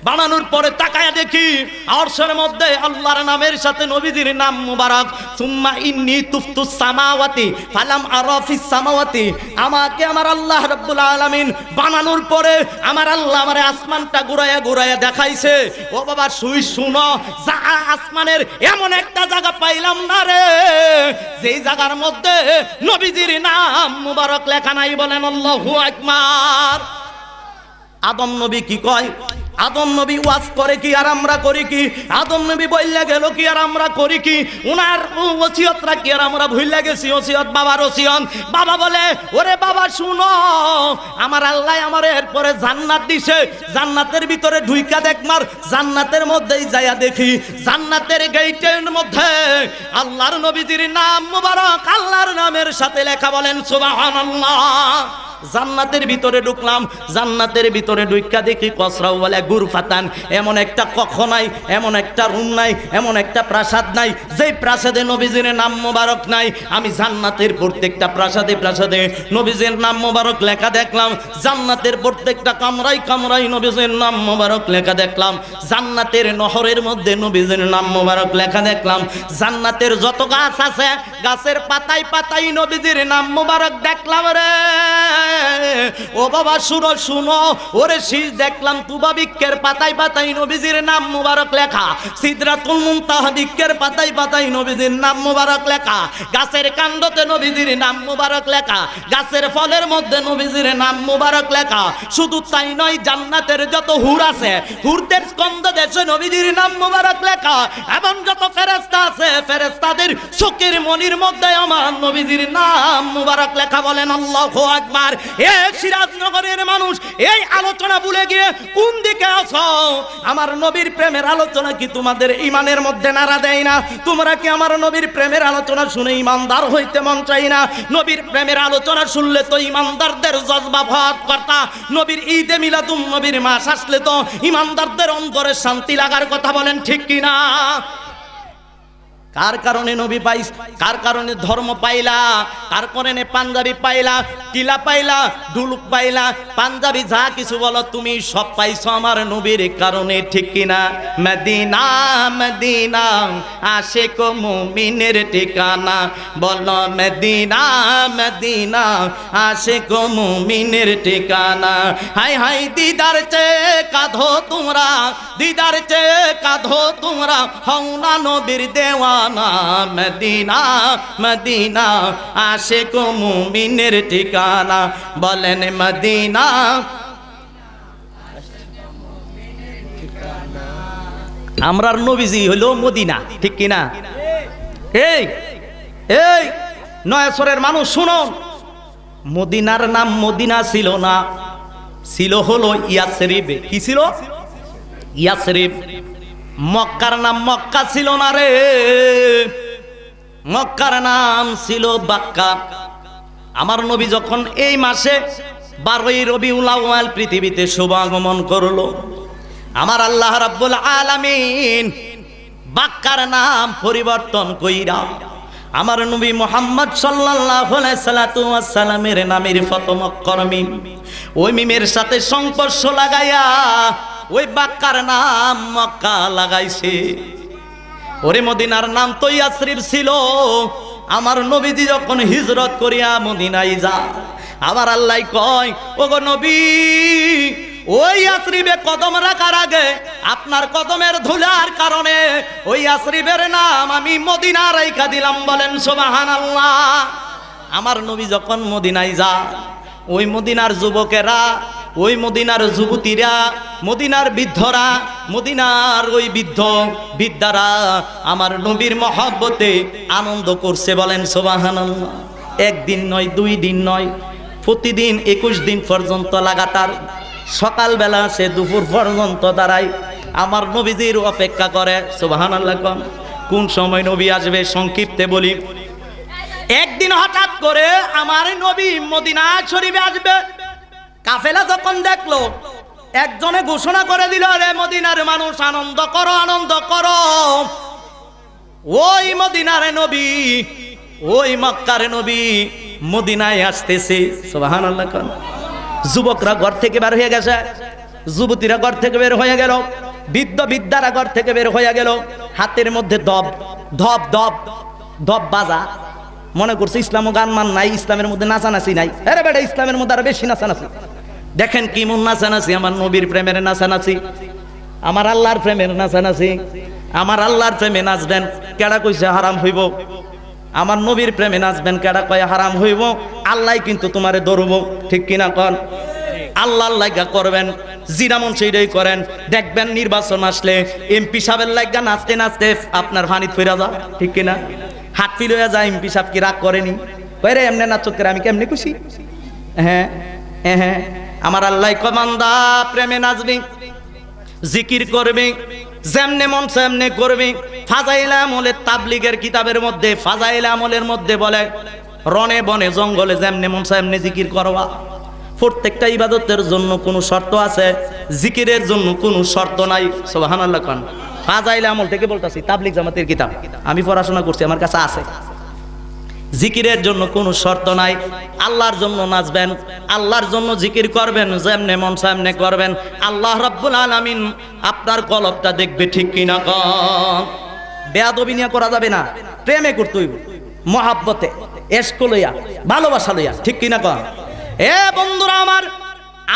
Speaker 1: বানানোর পরে তাকায়া দেখি আরশের মধ্যে আল্লাহর নামের সাথে নবীজির নাম মুবারক সুম্মা ইন্নী তুফতুস সামাওয়াতি ফালাম আরা ফিস সামাওয়াতি আমাকে আমার আল্লাহ রাব্বুল আলামিন বানানোর পরে আমার আল্লাহ আমারে আসমানটা ঘুরায়া দেখাইছে ও বাবা শুনো যা আসমানের এমন একটা জায়গা পাইলাম না রে যেই জায়গার মধ্যে নবীজির নাম মুবারক লেখা নাই বলেন আল্লাহু আকবার আদম নবী কি কয় আদম নবী ওয়াজ করে কি আর আমরা করি কি? আদম নবী বললে গেল কি আর আমরা করি কি? উনার ওসিয়তরা কি আর আমরা ভুলে গেছি? ওসিয়ত বাবার ওসিয়ত। বাবা বলে, ওরে বাবা শুনো, আমার আল্লাহ আমার এরপরে জান্নাত দিছে, জান্নাতের ভিতরে ঢুইকা দেখমার, জান্নাতের মধ্যেই যাইয়া দেখি জান্নাতের গেটের মধ্যে আল্লাহর নবীজির নাম মুবারক আল্লাহর নামের সাথে লেখা। বলেন সুবহানাল্লাহ। জান্নাতের ভিতরে ঢুকলাম, জান্নাতের ভিতরে ঢুইকা দেখি কসরাও বলে গুরফাতান, এমন একটা কক্ষ নাই, এমন একটা রুম নাই, এমন একটা প্রাসাদ নাই যেই প্রাসাদে নবীজির নাম মোবারক নাই। আমি জান্নাতের প্রত্যেকটা প্রাসাদে প্রাসাদে নবীজির নাম মোবারক লেখা দেখলাম, জান্নাতের প্রত্যেকটা কামরায় কামরায় নবীজির নাম মোবারক লেখা দেখলাম, জান্নাতের নহরের মধ্যে নবীজির নাম মোবারক লেখা দেখলাম, জান্নাতের যত গাছ আছে গাছের পাতায় পাতায় নবীজির নাম মোবারক দেখলাম। রে ও বাবা শুনো শুনো, ওরে শীষ দেখলাম তুবা বৃক্ষের পাতায় পাতায় নবীজির নাম মুবারক লেখা, সিদরাতুল মুনতাহা বৃক্ষের পাতায় পাতায় নবীজির নাম মুবারক লেখা, গাছের কাণ্ডতে নবীজির নাম মুবারক লেখা, গাছের ফলের মধ্যে নবীজির নাম মুবারক লেখা। শুধু তাই নয়, জান্নাতের যত হুর আছে হুরদের স্কন্ধ দেশে নবীজির নাম মুবারক লেখা, এবং যত ফেরেশতা আছে ফেরেশতাদের চোখের মনির মধ্যে আমার নবীজির নাম মুবারক লেখা। বলেন আল্লাহু আকবার। এই সিরাজনগরের মানুষ এই আলোচনা ভুলে গিয়ে কোন দিকে আছো? আমার নবীর প্রেমের আলোচনা কি তোমাদের ইমানের মধ্যে নাড়া দেয় না? তোমরা কি আমার নবীর প্রেমের আলোচনা শুনে ইমানদার হইতে মন চাই না? নবীর প্রেমের আলোচনা শুনলে তো ইমানদারদের জজবা ভাব করতা। নবীর ঈদে মিলাদুন নবীর মাস আসলে তো ইমানদারদের অন্তরে শান্তি লাগার কথা। বলেন ঠিক কিনা? কার কারণে নবী পাইস, কার কারণে ধর্ম পাইলা, কার কারণে পাঞ্জাবি পাইলা, টিলা পাইলা, ঢুলুক পাইলা, পাঞ্জাবি যা কিছু বলো তুমি সব পাইছো আমার নবীর কারণে। ঠিক কিনা? মদিনা মদিনা আশিক মুমিনের ঠিকানা, বলো মদিনা মদিনা আশিক মুমিনের ঠিকানা। হাই হাই দিদার চেয়ে কাঁধো তোমরা, দিদার চেয়ে কাঁধো তোমরা, হও না নবীর দেওয়া মদিনা মদিনা আশিক মুমিনের ঠিকানা। বলেন মদিনা। আমরার নবীজি হলো মদিনা। ঠিক কিনা? এই এই নয়াসরের মানুষ শুনো, মদিনার নাম মদিনা ছিল না, ছিল হলো ইয়াসরিব। কি ছিল? ইয়াসরিব। মক্কার নাম মক্কা ছিল না রে, মক্কার নাম ছিল বাক্কা। আমার নবী যখন এই মাসে 12ই রবিউল আউয়াল পৃথিবীতে শুভাগমন করলো, আমার আল্লাহ রাব্বুল আলামিন বাক্কার নাম পরিবর্তন কইরা আমার নবী মুহাম্মদ সাল্লাল্লাহু আলাইহি সাল্লাতু ওয়াস সালামের নামের প্রথম অক্ষর মিম, ওই মিমের সাথে সংস্পর্শ লাগাইয়া ওই বাক্কার নাম মক্কা লাগাইছে। ওরে মদিনার নাম তো ইয়াসরিব ছিল। আমার নবীজি যখন হিজরত করিয়া মদিনায় যা, আমার আল্লাহ কয়, ওগো নবী, ওই ইয়াসরিবে কদম রাখার আগে আপনার কদমের ধুলার কারণে ওই ইয়াসরিবের নাম আমি মদিনা রাইখা দিলাম। বলেন সুবহানাল্লাহ। আমার নবী যখন মদিনায় যা, ওই মদিনার যুবকেরা, ওই মদিনার যুবতীরা, মদিনার বৃদ্ধরা, মদিনার ওই বৃদ্ধ বৃদ্ধারা আমার নবীর মহব্বতে আনন্দ করছে। বলেন সুবহানাল্লাহ। একদিন নয়, 2 দিন নয়, প্রতিদিন 21 দিন পর্যন্ত লাগাতার সকালবেলা সে দুপুর পর্যন্ত দাঁড়ায় আমার নবীজির অপেক্ষা করে। সুবহানাল্লাহ। কোন সময় নবী আসবে সংক্ষিপ্তে বলি। একদিন হঠাৎ করে আমার নবী মদিনা শরীফে আসবে। কাফেলা যখন দেখলো, একজনে ঘোষণা করে দিল, রে মদিনার মানুষ আনন্দ করো, আনন্দ করো, ওই মদিনার নবী, ওই মক্কার নবী মদিনায় আসতেছে। সুবহানাল্লাহ। যুবকরা ঘর থেকে বের হয়ে গেছে, যুবতীরা ঘর থেকে বের হয়ে গেল, বৃদ্ধ বৃদ্ধারা ঘর থেকে বের হয়ে গেল, হাতের মধ্যে ধপ ধপ ধপ ধপ বাজা। মনে করছে ইসলাম গান মান নাই, ইসলামের মধ্যে নাচানাচি নাই। আরে বেটা, ইসলামের মধ্যে আরো বেশি নাচানাচি। দেখেন কি মন নাচানাচি, আমার নবীর প্রেমের নাচানাচি, আমার আল্লাহর প্রেমের নাচানাচি। আমার আল্লাহর প্রেমে নাচবেন, কেডা কইছে হারাম হইব? আমার নবীর প্রেমে নাচবেন, কেডা কয় হারাম হইব? আল্লাহ কিন্তু তোমারে ধরব। ঠিক কিনা কন? আল্লাহর লাগা করবেন, জিরা মন সেইটাই করেন। দেখবেন নির্বাচন আসলে এমপি সাহেবের লাগা নাচতে নাচতে আপনার ফানিত ফিরা যা, ঠিক কিনা? হাত ফিল হয়ে যায়। এমপি সাহেব কি রাগ করেনি? কয়ে রে এমনি নাচ করে আমি কেমনি খুশি? হ্যাঁ হ্যাঁ, আমার আল্লাহ কমান্দা প্রেমে নাচবি, জিকির করবি, যেমনে মন সেমনে করবি। ফাজাইল আমলের তাবলিগের কিতাবের মধ্যে, ফাজাইল আমলের মধ্যে বলে রনে বনে জঙ্গলে যেমনে মন সেমনে জিকির করবা। প্রত্যেকটা ইবাদতের জন্য কোনো শর্ত আছে, জিকিরের জন্য কোনো শর্ত নাই। সুবহানাল্লাহ খান। ফাজাইল আমল থেকে বলতাছি, তাবলিগ জামাতের কিতাব আমি পড়াশোনা করছি, আমার কাছে আছে। জিকিরের জন্য কোনো শর্ত নাই। আল্লাহর জন্য নাচবেন, আল্লাহর জন্য জিকির করবেন, যেমনে মন সামনে করবেন। আল্লাহ রাব্বুল আলামিন আপনার কলবটা দেখবে, ঠিক কিনা কন? বেয়াদবি নিয়ে করা যাবে না, প্রেমে করতে হইব, মহাব্বতে, এশক লইয়া, ভালোবাসা লইয়া, ঠিক কিনা কন? এ বন্ধুরা আমার,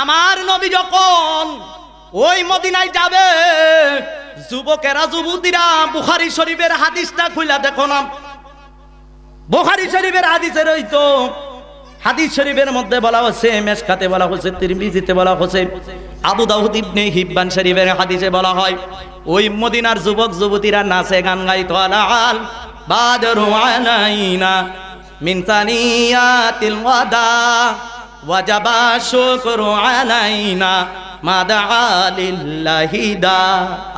Speaker 1: আমার নবী যখন ওই মদিনায় যাবে, যুবকেরা যুবতীরা বুখারী শরীফের হাদিসটা খুইলা দেখো না। বুখারী শরীফের হাদিসে রইতো, হাদিস শরীফের মধ্যে বলা হচ্ছে, মেশকাতে বলা হচ্ছে, তিরমিজিতে বলা হচ্ছে, আবু দাউদ ইবনে হিব্বান শরীফের হাদিসে বলা হয়, ওই মদিনার যুবক যুবতীরা নাচে গান গাইতো। আলাল বাদরু আলাইনা মিন সানিয়াতিল ওয়াদা ওয়াজাবা শুকরু আলাইনা মা দাআ লিল্লাহি দা।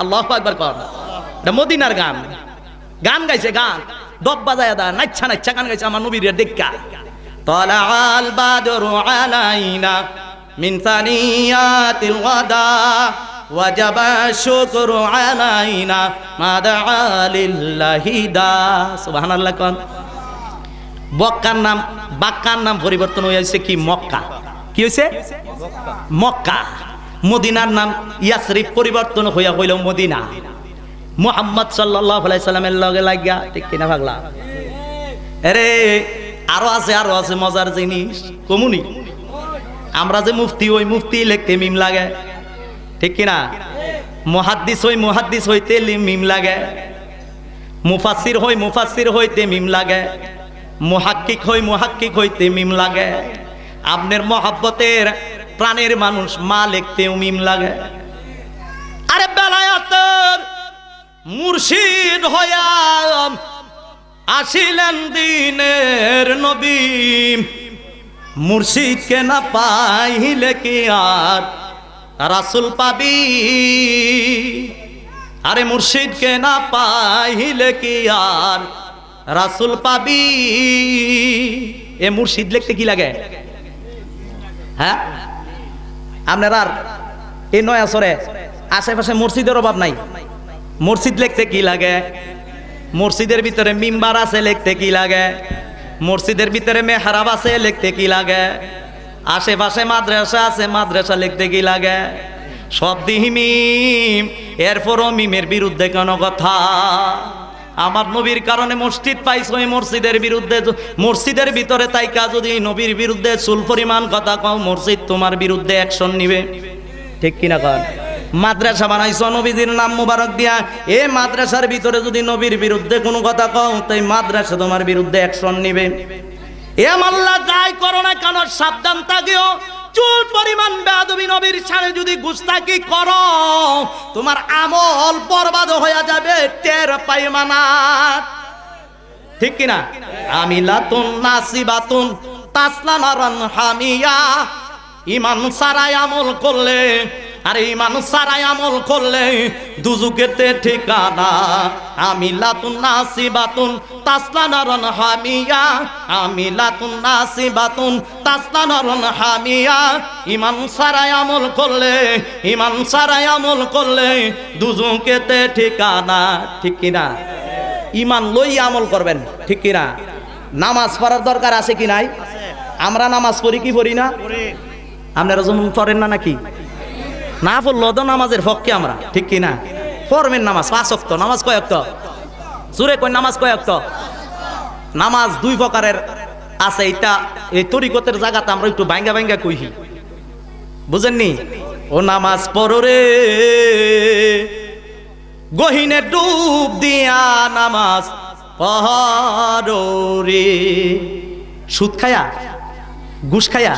Speaker 1: আল্লাহু আকবার কর। এটা মদিনার গান, গান গাইছে, গান দব বাজায় দা, নাচ্ছা নাচ্ছা গান গাইছে আমার নবীর দেখা। তালাআল বাদরু আলাইনা মিন সানিয়াতিল ওয়াদা ওয়াজাবা শুকরু আলাইনা মা দাআ লিল্লাহি দা। সুবহানাল্লাহ কোন। বক্কার নাম, বাক্কার নাম পরিবর্তন হয়েছে কি? মক্কা। কি হয়েছে? মক্কা। মদিনার নাম ইয়াসরিব পরিবর্তন হইয়া হইল মদিনা। মুহাম্মদ সাল্লাল্লাহু আলাইহি সাল্লামের লগে লাগিয়া, ঠিক কিনা পাগলা? আরে আরো আছে, আরো আছে মজার জিনিস কমুনি। আমরা যে মুফতি, ওই মুফতি লিখতে মিম লাগে, ঠিক কিনা? মুহাদ্দিস হই, মুহাদ্দিস হইতে মিম লাগে। মুফাসসির হই, মুফাসসির হইতে মিম লাগে। মুহাক্কিক হই, মুহাক্কিক হইতে মিম লাগে। আপনার মহব্বতের প্রাণের মানুষ মা লিখতেও মিম লাগে। আরে বেলায়েতের মুর্শিদ হইয়া আসিলেন দিনের নবী, মুর্শিদকে না পাইলে কি আর রাসূল পাবি? আরে মুর্শিদকে না পাইলে কি আর রাসূল পাবি? এ মুর্শিদ লিখতে কি লাগে? হ্যাঁ, আপনার আর এই নয়াসরে আশেপাশে মসজিদের অভাব নাই। মসজিদ লিখতে কি লাগে? মসজিদের ভিতরে মিম্বার আছে, লিখতে কি লাগে? মসজিদের ভিতরে মেহরাব আছে, লিখতে কি লাগে? আশেপাশে মাদ্রাসা আছে, মাদ্রাসা লিখতে কি লাগে? সব দিহি মিম, এরপরও মিমের বিরুদ্ধে কেন কথা? আমার নবীর কারণে মসজিদ পাইছো, ওই মসজিদের বিরুদ্ধে, মসজিদের ভিতরে তাইকা যদি নবীর বিরুদ্ধে চুল পরিমাণ কথা কও, মসজিদ তোমার বিরুদ্ধে অ্যাকশন নিবে, ঠিক কিনা কন? মাদ্রাসা বানাইছো নবীজির নাম মুবারক দিয়া, এ মাদ্রাসার ভিতরে যদি নবীর বিরুদ্ধে কোনো কথা কও, তাই মাদ্রাসা তোমার বিরুদ্ধে অ্যাকশন নিবে। এ আল্লাহ যাই করো না কেন সাবধান থাকিও, চুল পরিমাণ বেয়াদবি নবীর সামনে যদি গুস্তাকি করো, তোমার আমল বরবাদ হয়ে যাবে, টের পাইবা না, ঠিক কিনা? আমিলাতুন নাসিবাতুন তাসলা নারান হামিয়া। ঈমান সারাই আমল করলে, আরে ঈমান সারাই আমল করলে দুজুকেতে ঠিকানা। আমিলাতুন নাসিবাতুন তাসলা নারান হামিয়া, আমিলাতুন নাসিবাতুন তাসলা নারান হামিয়া। ঈমান সারাই আমল করলে, ঈমান সারাই আমল করলে দুজুকেতে ঠিকানা, ঠিক কিনা? ঈমান লই আমল করবেন, ঠিক কিনা? নামাজ পড়ার দরকার আছে কি নাই? আমরা নামাজ পড়ি কি পড়ি না? আপনারা যেমন পড়েন না নাকি? না পড়লেও তো নামাজের পক্ষে আমরা, ঠিক কিনা? পড়বেন নামাজ, 5 ওয়াক্ত নামাজ। কয় ওয়াক্ত? জোরে কই, নামাজ কয় ওয়াক্ত? নামাজ 2 প্রকারের আছে। এটা এই তরিকতের জায়গাতে আমরা একটু ভাঙ্গা ভাঙ্গা কইহি, বুঝেননি? ও নামাজ পড়ো রে গহিনে ডুব দিয়া, নামাজ পড়ো রে। সুদ খায়া, ঘুষ খায়া,